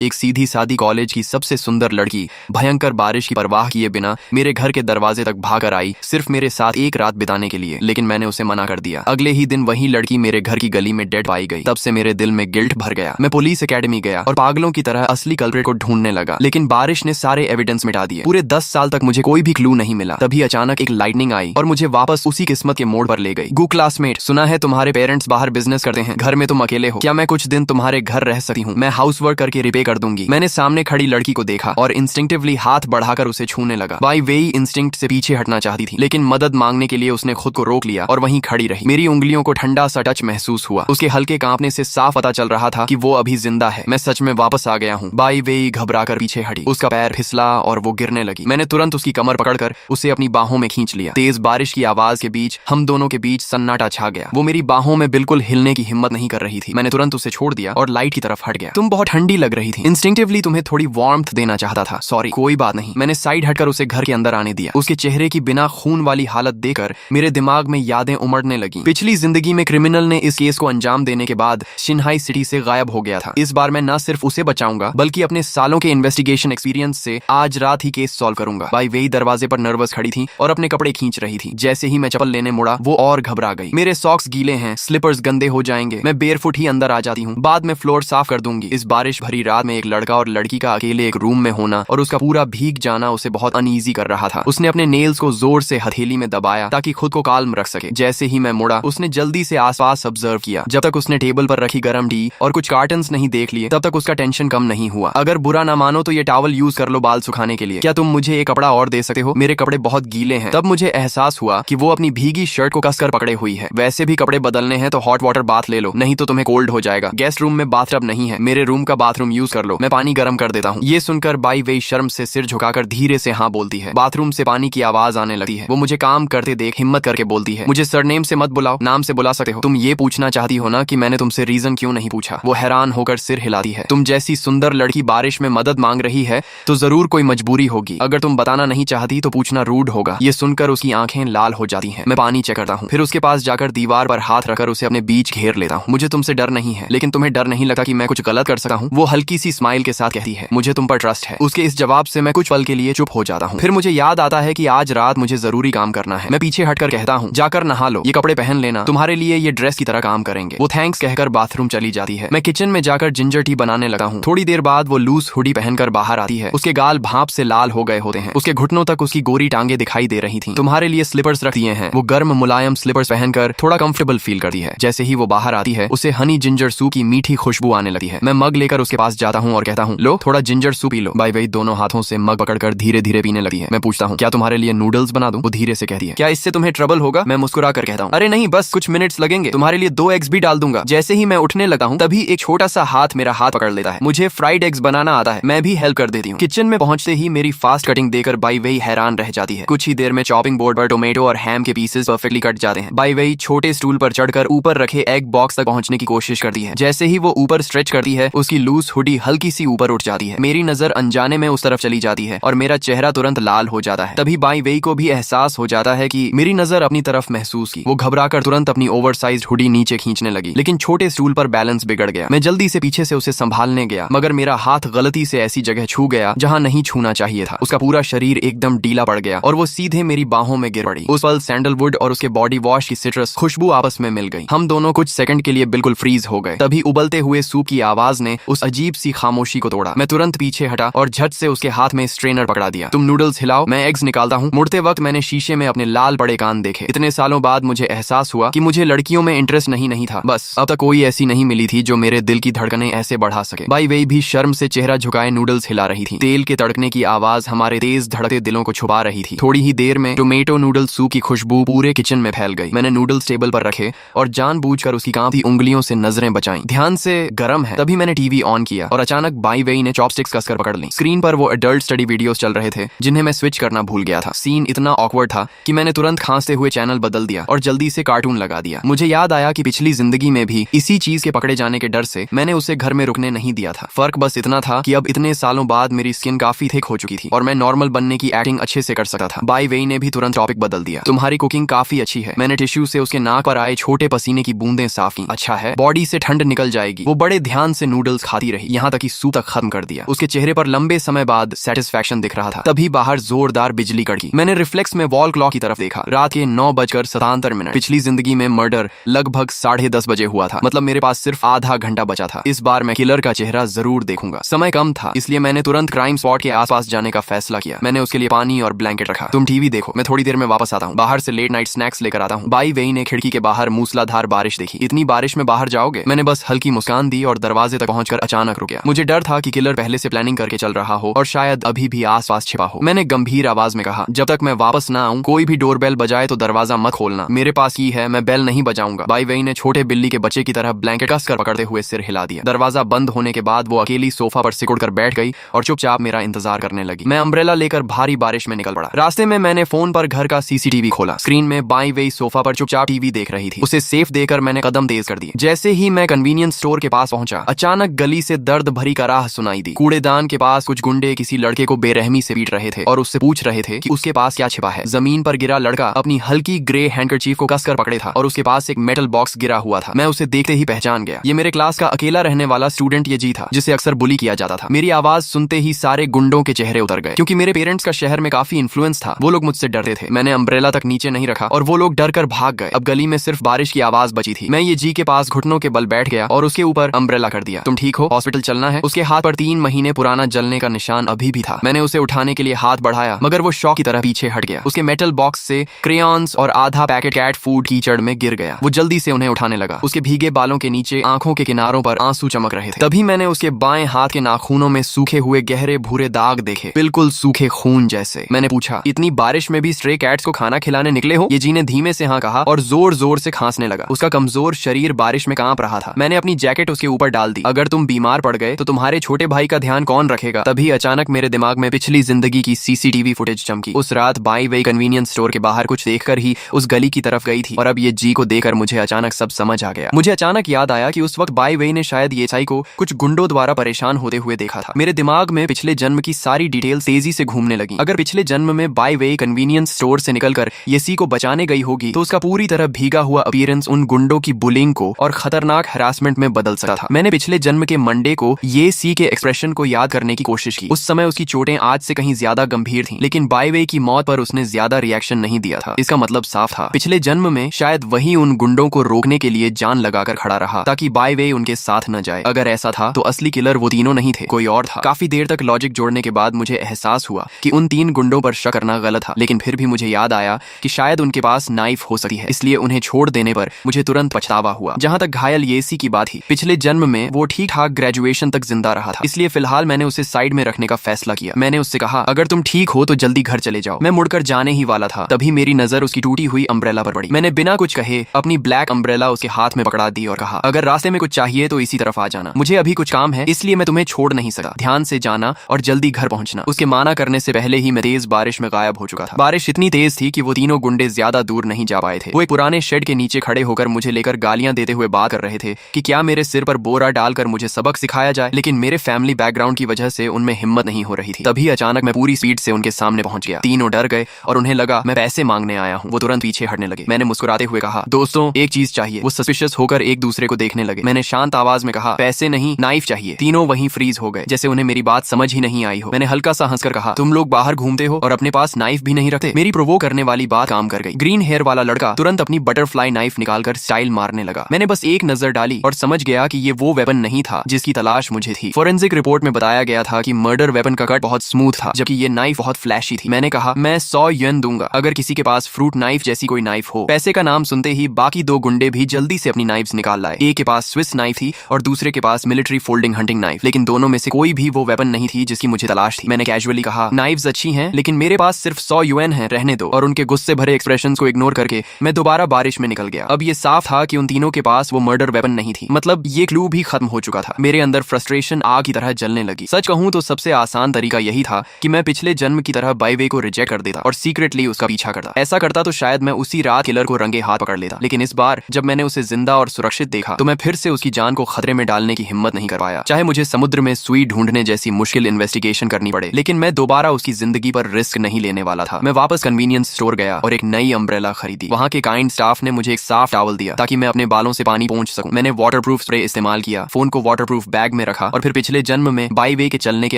एक सीधी सादी कॉलेज की सबसे सुंदर लड़की भयंकर बारिश की परवाह किए बिना मेरे घर के दरवाजे तक भागकर आई, सिर्फ मेरे साथ एक रात बिताने के लिए। लेकिन मैंने उसे मना कर दिया। अगले ही दिन वही लड़की मेरे घर की गली में डेड पाई गई। तब से मेरे दिल में गिल्ट भर गया। मैं पुलिस एकेडमी गया और पागलों की तरह असली कल्प्रेट को ढूंढने लगा, लेकिन बारिश ने सारे एविडेंस मिटा दिए। पूरे 10 साल तक मुझे कोई भी क्लू नहीं मिला। तभी अचानक एक लाइटनिंग आई और मुझे वापस उसी किस्मत के मोड़ पर ले गई। गु क्लासमेट, सुना है तुम्हारे पेरेंट्स बाहर बिजनेस करते हैं, घर में तुम अकेले हो, क्या मैं कुछ दिन तुम्हारे घर रह सकती हूँ? मैं हाउस वर्क करके रिपे कर दूंगी। मैंने सामने खड़ी लड़की को देखा और इंस्टिंक्टिवली हाथ बढ़ाकर उसे छूने लगा। बाई वेई इंस्टिंक्ट से पीछे हटना चाहती थी, लेकिन मदद मांगने के लिए उसने खुद को रोक लिया और वहीं खड़ी रही। मेरी उंगलियों को ठंडा सा टच महसूस हुआ। उसके हल्के कांपने से साफ पता चल रहा था कि वो अभी जिंदा है। मैं सच में वापस आ गया हूँ। बाई वेई घबराकर पीछे हटी। उसका पैर फिसला और वो गिरने लगी। मैंने तुरंत उसकी कमर पकड़कर उसे अपनी बाहों में खींच लिया। तेज बारिश की आवाज के बीच हम दोनों के बीच सन्नाटा छा गया। वो मेरी बाहों में बिल्कुल हिलने की हिम्मत नहीं कर रही थी। मैंने तुरंत उसे छोड़ दिया और लाइट की तरफ हट गया। तुम बहुत ठंडी लग रही थी। इंस्टिंक्टिवली तुम्हें थोड़ी वार्मथ देना चाहता था। सॉरी, कोई बात नहीं। मैंने साइड हटकर उसे घर के अंदर आने दिया। उसके चेहरे की बिना खून वाली हालत देखकर मेरे दिमाग में यादें उमड़ने लगी। पिछली जिंदगी में क्रिमिनल ने इस केस को अंजाम देने के बाद शिन्हाई सिटी से गायब हो गया था। इस बार मैं न सिर्फ उसे बचाऊंगा, बल्कि अपने सालों के इन्वेस्टिगेशन एक्सपीरियंस से आज रात ही केस सॉल्व करूंगा। बाई वेई दरवाजे पर नर्वस खड़ी थी और अपने कपड़े खींच रही थी। जैसे ही मैं चप्पल लेने मुड़ा, वो और घबरा गई। मेरे सॉक्स गीले हैं, स्लीपर्स गंदे हो जाएंगे, मैं बेयरफुट ही अंदर आ जाती हूँ, बाद में फ्लोर साफ कर दूंगी। इस बारिश भरी रात में एक लड़का और लड़की का अकेले एक रूम में होना और उसका पूरा भीग जाना उसे बहुत अनईजी कर रहा था। उसने अपने नेल्स को जोर से हथेली में दबाया ताकि खुद को काल्म रख सके। जैसे ही मैं मुड़ा, उसने जल्दी से आसपास ऑब्जर्व किया। जब तक उसने टेबल पर रखी गर्म टी और कुछ कार्टन्स नहीं देख लिए, तब तक उसका टेंशन कम नहीं हुआ। अगर बुरा ना मानो तो ये टॉवल यूज कर लो बाल सुखाने के लिए। क्या तुम मुझे एक कपड़ा और दे सकते हो? मेरे कपड़े बहुत गीले हैं। तब मुझे एहसास हुआ कि वो अपनी भीगी शर्ट को कसकर पकड़े हुई है। वैसे भी कपड़े बदलने हैं तो हॉट वाटर बाथ ले लो, नहीं तो तुम्हें कोल्ड हो जाएगा। गेस्ट रूम में बाथटब नहीं है, मेरे रूम का बाथरूम यूज कर लो, मैं पानी गर्म कर देता हूँ। ये सुनकर बाई वेई शर्म से सिर झुकाकर धीरे से हाँ बोलती है। बाथरूम से पानी की आवाज आने लगती है। वो मुझे काम करते देख हिम्मत करके बोलती है, मुझे सरनेम से मत बुलाओ, नाम से बुला सकते हो। तुम ये पूछना चाहती हो ना कि मैंने तुमसे रीजन क्यों नहीं पूछा? वो हैरान होकर सिर हिलाती है। तुम जैसी सुंदर लड़की बारिश में मदद मांग रही है तो जरूर कोई मजबूरी होगी। अगर तुम बताना नहीं चाहती तो पूछना रूड होगा। ये सुनकर उसकी आंखें लाल हो जाती हैं। मैं पानी चेक करता हूँ, फिर उसके पास जाकर दीवार पर हाथ रखकर उसे अपने बीच घेर लेता हूँ। मुझे तुमसे डर नहीं है, लेकिन तुम्हें डर नहीं लगता कि मैं कुछ गलत कर सकता हूँ? वो हल्की सी स्माइल के साथ कहती है, मुझे तुम पर ट्रस्ट है। उसके इस जवाब से मैं कुछ पल के लिए चुप हो जाता हूँ। फिर मुझे याद आता है कि आज रात मुझे जरूरी काम करना है। मैं पीछे हटकर कहता हूँ, जाकर नहा लो, ये कपड़े पहन लेना, तुम्हारे लिए ये ड्रेस की तरह काम करेंगे। वो थैंक्स कहकर बाथरूम चली जाती है। मैं किचन में जाकर जिंजर टी बनाने लगा हूँ। थोड़ी देर बाद वो लूज हुडी पहनकर बाहर आती है। उसके गाल भाप से लाल हो गए होते हैं। उसके घुटनों तक उसकी गोरी टांगे दिखाई दे रही थी। तुम्हारे लिए स्लीपर्स रख दिए हैं। वो गर्म मुलायम स्लीपर्स पहनकर थोड़ा कंफर्टेबल फील करती है। जैसे ही वो बाहर आती है, उसे हनी जिंजर सूप की मीठी खुशबू आने लगती है। मैं मग लेकर उसके पास जाता हूँ और कहता हूँ, लो थोड़ा ginger soup P low. By वेई दोनों हाथों से मग पकड़कर धीरे धीरे पीने लगती है। मैं पूछता हूँ, क्या तुम्हारे लिए नूडल्स बना दूं? वो धीरे से कहती है, क्या इससे तुम्हें ट्रबल होगा? मैं मुस्कुरा कर कहता हूँ, अरे नहीं, बस कुछ मिनट्स लगेंगे, तुम्हारे लिए 2 एग्स भी डाल दूंगा। जैसे ही मैं उठने लगा हूँ, तभी एक छोटा सा हाथ मेरा हाथ पकड़ लेता है। मुझे फ्राइड एग्स बनाना आता है, मैं भी हेल्प कर देती हूँ। किचन में पहुंचते ही मेरी फास्ट कटिंग देकर बाई वेई हैरान रह जाती है। कुछ ही देर में चॉपिंग बोर्ड पर टोमेटो और हैम के पीसेस परफेक्टली कट जाते हैं। बाई वेई छोटे स्टूल पर चढ़कर ऊपर रखे एग बॉक्स तक पहुंचने की कोशिश करती है। जैसे ही वो ऊपर स्ट्रेच करती है, उसकी लूज हुडी हल्की सी ऊपर उठ जाती है। मेरी नजर अनजाने में उस तरफ चली जाती है और मेरा चेहरा तुरंत लाल हो जाता है। तभी बाई वेई को भी एहसास हो जाता है कि मेरी नजर अपनी तरफ महसूस की। वो घबराकर तुरंत अपनी ओवरसाइज्ड हुडी नीचे खींचने लगी, लेकिन छोटे स्टूल पर बैलेंस बिगड़ गया। मैं जल्दी से पीछे से उसे संभालने गया, मगर मेरा हाथ गलती से ऐसी जगह छू गया जहां नहीं छूना चाहिए था। उसका पूरा शरीर एकदम ढीला पड़ गया और वो सीधे मेरी बाहों में गिर पड़ी। उस पल सैंडलवुड और उसके बॉडी वॉश की सिट्रस खुशबू आपस में मिल गई। हम दोनों कुछ सेकंड के लिए बिल्कुल फ्रीज हो गए। तभी उबलते हुए सूप की आवाज ने उस अजीब सी खामोशी को तोड़ा। मैं तुरंत पीछे हटा और झट से उसके हाथ में स्ट्रेनर पकड़ा दिया। तुम नूडल्स हिलाओ, मैं एग्स निकालता हूँ। मुड़ते वक्त मैंने शीशे में अपने लाल बड़े कान देखे। इतने सालों बाद मुझे एहसास हुआ कि मुझे लड़कियों में इंटरेस्ट नहीं था। बस अब तक कोई ऐसी नहीं मिली थी जो मेरे दिल की धड़कनें ऐसे बढ़ा सके। बाई वेई भी शर्म से चेहरा झुकाए नूडल्स हिला रही थी। तेल के तड़कने की आवाज हमारे तेज धड़कते दिलों को छुपा रही थी। थोड़ी ही देर में टोमेटो नूडल सूप की खुशबू पूरे किचन में फैल गई। मैंने नूडल्स टेबल पर रखे और जानबूझकर उसकी कांपती उंगलियों से नजरें बचाई। ध्यान से गर्म है। तभी मैंने टीवी ऑन किया और अचानक बाई वेई ने चॉपस्टिक्स कसकर पकड़ ली। स्क्रीन पर वो एडल्ट स्टडी वीडियोस चल रहे थे जिन्हें मैं स्विच करना भूल गया था। सीन इतना ऑकवर्ड था कि मैंने तुरंत खांसते हुए चैनल बदल दिया और जल्दी से कार्टून लगा दिया। मुझे याद आया कि पिछली जिंदगी में भी इसी चीज के पकड़े जाने के डर से मैंने उसे घर में रुकने नहीं दिया था। फर्क बस इतना था कि अब इतने सालों बाद मेरी स्किन काफी थिक हो चुकी थी और मैं नॉर्मल बनने की एक्टिंग अच्छे से कर सकता था। बाई वेई ने भी तुरंत टॉपिक बदल दिया। तुम्हारी कुकिंग काफी अच्छी है। मैंने टिश्यू से उसके नाक पर आए छोटे पसीने की बूंदें साफ की। अच्छा है, बॉडी से ठंड निकल जाएगी। वो बड़े ध्यान से नूडल्स खाती रही, यहाँ यहाँ तक कि सूप तक खत्म कर दिया। उसके चेहरे पर लंबे समय बाद सेटिस्फैक्शन दिख रहा था। तभी बाहर जोरदार बिजली कड़की। मैंने रिफ्लेक्स में वॉल क्लॉक की तरफ देखा। रात के 9:77। पिछली जिंदगी में मर्डर लगभग 10:30 बजे हुआ था। मतलब मेरे पास सिर्फ आधा घंटा बचा था। इस बार मैं किलर का चेहरा जरूर देखूंगा। समय कम था, इसलिए मैंने तुरंत क्राइम स्पॉट के आसपास जाने का फैसला किया। मैंने उसके लिए पानी और ब्लैंकेट रखा। तुम टीवी देखो, मैं थोड़ी देर में वापस आता हूँ। बाहर से लेट नाइट स्नैक्स लेकर आता हूँ। बाई वेई ने खिड़की के बाहर मूसलाधार बारिश देखी। इतनी बारिश में बाहर जाओगे? मैंने बस हल्की मुस्कान दी और दरवाजे तक पहुंचकर अचानक रुक गया। मुझे डर था कि किलर पहले से प्लानिंग करके चल रहा हो और शायद अभी भी आसपास छिपा हो। मैंने गंभीर आवाज में कहा, जब तक मैं वापस ना आऊं कोई भी डोरबेल बजाए तो दरवाजा मत खोलना। मेरे पास की है, मैं बेल नहीं बजाऊंगा। बाई वेई ने छोटे बिल्ली के बच्चे की तरह ब्लैंकेट कसकर पकड़ते हुए सिर हिला दिया। दरवाजा बंद होने के बाद वो अकेली सोफा पर सिकुड़ कर बैठ गई और चुपचाप मेरा इंतजार करने लगी। मैं अम्ब्रेला लेकर भारी बारिश में निकल पड़ा। रास्ते में मैंने फोन पर घर का सीसीटीवी खोला। स्क्रीन में बाई वेई सोफा पर चुपचाप टीवी देख रही थी। उसे सेफ देकर मैंने कदम तेज कर दिए। जैसे ही मैं कन्वीनियंस स्टोर के पास पहुंचा, अचानक गली से दर्द भरी कराह सुनाई दी। कूड़ेदान के पास कुछ गुंडे किसी लड़के को बेरहमी से पीट रहे थे और उससे पूछ रहे थे कि उसके पास क्या छिपा है। जमीन पर गिरा लड़का अपनी हल्की ग्रे हैंडकरचीफ को कसकर पकड़े था और उसके पास एक मेटल बॉक्स गिरा हुआ था। मैं उसे देखते ही पहचान गया। ये मेरे क्लास का अकेला रहने वाला स्टूडेंट ये जी था, जिसे अक्सर बुली किया जाता था। मेरी आवाज सुनते ही सारे गुंडों के चेहरे उतर गए। क्योंकि मेरे पेरेंट्स का शहर में काफी इन्फ्लुएंस था, वो लोग मुझसे डरते थे। मैंने अम्ब्रेला तक नीचे नहीं रखा और वो लोग डर कर भाग गए। अब गली में सिर्फ बारिश की आवाज बची थी। मैं ये जी के पास घुटनों के बल बैठ गया और उसके ऊपर अम्ब्रेला कर दिया। तुम ठीक हो? हॉस्पिटल चलना है? उसके हाथ पर 3 महीने पुराना जलने का निशान अभी भी था। मैंने उसे उठाने के लिए हाथ बढ़ाया, मगर वो शॉक की तरह पीछे हट गया। उसके मेटल बॉक्स से क्रेयॉन्स और आधा पैकेट कैट फूड कीचड़ में गिर गया। वो जल्दी से उन्हें उठाने लगा। उसके भीगे बालों के नीचे आंखों के किनारों पर आंसू चमक रहे थे। तभी मैंने उसके बाएं हाथ के नाखूनों में सूखे हुए गहरे भूरे दाग देखे, बिल्कुल सूखे खून जैसे। मैंने पूछा, इतनी बारिश में भी स्ट्रे कैट्स को खाना खिलाने निकले हो? ये जी ने धीमे से हाँ कहा और जोर जोर से खांसने लगा। उसका कमजोर शरीर बारिश में कांप रहा था। मैंने अपनी जैकेट उसके ऊपर डाल दी। अगर तुम बीमार पड़ गए तो तुम्हारे छोटे भाई का ध्यान कौन रखेगा? तभी अचानक मेरे दिमाग में पिछली जिंदगी की सीसीटीवी फुटेज चमकी। उस रात बाई वेई कन्वीनियंस स्टोर के बाहर कुछ देखकर ही उस गली की तरफ गई थी और अब ये जी को देखकर मुझे अचानक सब समझ आ गया। मुझे अचानक याद आया कि उस वक्त बाई वेई ने शायद ये साई को कुछ गुंडों द्वारा परेशान होते हुए देखा था। मेरे दिमाग में पिछले जन्म की सारी डिटेल तेजी से घूमने लगी। अगर पिछले जन्म में बाई वेई कन्वीनियंस स्टोर से निकलकर ये सी को बचाने गई होगी तो उसका पूरी तरह भीगा हुआ अपीयरेंस उन गुंडों की बुलिंग को और खतरनाक हरासमेंट में बदल सकता था। मैंने पिछले जन्म के मंडे को ये सी के एक्सप्रेशन को याद करने की कोशिश की। उस समय उसकी चोटें आज से कहीं ज्यादा गंभीर थीं, लेकिन बाई वेई की मौत पर उसने ज्यादा रिएक्शन नहीं दिया था। इसका मतलब साफ था, पिछले जन्म में शायद वही उन गुंडों को रोकने के लिए जान लगाकर खड़ा रहा ताकि बाई वेई उनके साथ न जाए। अगर ऐसा था तो असली किलर वो तीनों नहीं थे, कोई और था। काफी देर तक लॉजिक जोड़ने के बाद मुझे एहसास हुआ कि उन 3 गुंडों पर शक करना गलत था, लेकिन फिर भी मुझे याद आया कि शायद उनके पास नाइफ हो सकती है। इसलिए उन्हें छोड़ देने पर मुझे तुरंत पछतावा हुआ। जहां तक घायल येसी की बात थी, पिछले जन्म में वो ठीक ठाक ग्रेजुएशन तक जिंदा रहा था, इसलिए फिलहाल मैंने उसे साइड में रखने का फैसला किया। मैंने उससे कहा, अगर तुम ठीक हो तो जल्दी घर चले जाओ। मैं मुड़कर जाने ही वाला था, तभी मेरी नजर उसकी टूटी हुई अम्ब्रेला पर पड़ी। मैंने बिना कुछ कहे अपनी ब्लैक अम्ब्रेला उसके हाथ में पकड़ा दी और कहा, अगर रास्ते में कुछ चाहिए तो इसी तरफ आ जाना। मुझे अभी कुछ काम है, इसलिए मैं तुम्हें छोड़ नहीं सकता। ध्यान से जाना और जल्दी घर पहुंचना। उसके माना करने से पहले ही मैं तेज बारिश में गायब हो चुका था। बारिश इतनी तेज थी कि वो तीनों गुंडे ज्यादा दूर नहीं जा पाए थे। वो एक पुराने शेड के नीचे खड़े होकर मुझे लेकर गालियां देते हुए बात कर रहे थे कि क्या मेरे सिर पर बोरा डालकर मुझे सबक सिखाया जाए, लेकिन मेरे फैमिली बैकग्राउंड की वजह से उनमें हिम्मत नहीं हो रही थी। तभी अचानक मैं पूरी स्पीड से उनके सामने पहुंच गया। तीनों डर गए और उन्हें लगा मैं पैसे मांगने आया हूँ। वो तुरंत पीछे हटने लगे। मैंने मुस्कुराते हुए कहा, दोस्तों एक चीज चाहिए। वो सस्पिशियस होकर एक दूसरे को देखने लगे। मैंने शांत आवाज में कहा, पैसे नहीं, नाइफ चाहिए। तीनों वहीं फ्रीज हो गए, जैसे उन्हें मेरी बात समझ ही नहीं आई हो। मैंने हल्का सा हंसकर कहा, तुम लोग बाहर घूमते हो और अपने पास नाइफ भी नहीं रखते। मेरी प्रोवोक करने वाली बात काम कर गई। ग्रीन हेयर वाला लड़का तुरंत अपनी बटरफ्लाई नाइफ निकालकर स्टाइल मारने लगा। मैंने बस एक नजर डाली और समझ गया कि ये वो वेपन नहीं था जिसकी तलाश मुझे थी। फोरेंसिक रिपोर्ट में बताया गया था कि मर्डर वेपन का कट बहुत स्मूथ था, जबकि ये नाइफ बहुत फ्लैशी थी। मैंने कहा, मैं 100 येन दूंगा अगर किसी के पास फ्रूट नाइफ जैसी कोई नाइफ हो। पैसे का नाम सुनते ही बाकी 2 गुंडे भी जल्दी से अपनी नाइफ्स निकाल लाए। एक के पास स्विस नाइफ थी और दूसरे के पास मिलिट्री फोल्डिंग हंटिंग नाइफ, लेकिन दोनों में से कोई भी वो वेपन नहीं थी जिसकी मुझे तलाश थी। मैंने कैजुअली कहा, नाइफ्स अच्छी हैं, लेकिन मेरे पास सिर्फ 100 यूएन है, रहने दो। और उनके गुस्से भरे एक्सप्रेशंस को इग्नोर करके मैं दोबारा बारिश में निकल गया। अब ये साफ था कि उन तीनों के पास वो मर्डर वेपन नहीं थी, मतलब ये क्लू भी खत्म हो चुका था। मेरे अंदर फ्रस्ट्रेशन आग की तरह जलने लगी। सच कहूं तो सबसे आसान तरीका यही था कि मैं पिछले जन्म की तरह बाई वेई को रिजेक्ट कर देता और सीक्रेटली उसका पीछा करता। ऐसा करता तो शायद मैं उसी रात किलर को रंगे हाथ पकड़ लेता, लेकिन इस बार जब मैंने उसे जिंदा और सुरक्षित देखा तो मैं फिर से उसकी जान को खतरे में डालने की हिम्मत नहीं कर पाया, चाहे मुझे समुद्र में सुई ढूंढने जैसी मुश्किल इन्वेस्टिगेशन करनी पड़े। लेकिन मैं दोबारा उसकी जिंदगी पर रिस्क नहीं लेने वाला था। मैं वापस कन्वीनियंस स्टोर गया और एक नई अम्ब्रेला खरीदी। वहां के काइंड स्टाफ ने मुझे एक साफ टॉवल दिया ताकि मैं अपने बालों से पानी पोंछ सकूं। मैंने वाटरप्रूफ स्प्रे इस्तेमाल किया, फोन को वाटरप्रूफ बैग में रखा और फिर पिछले जन्म में बाई वे के चलने के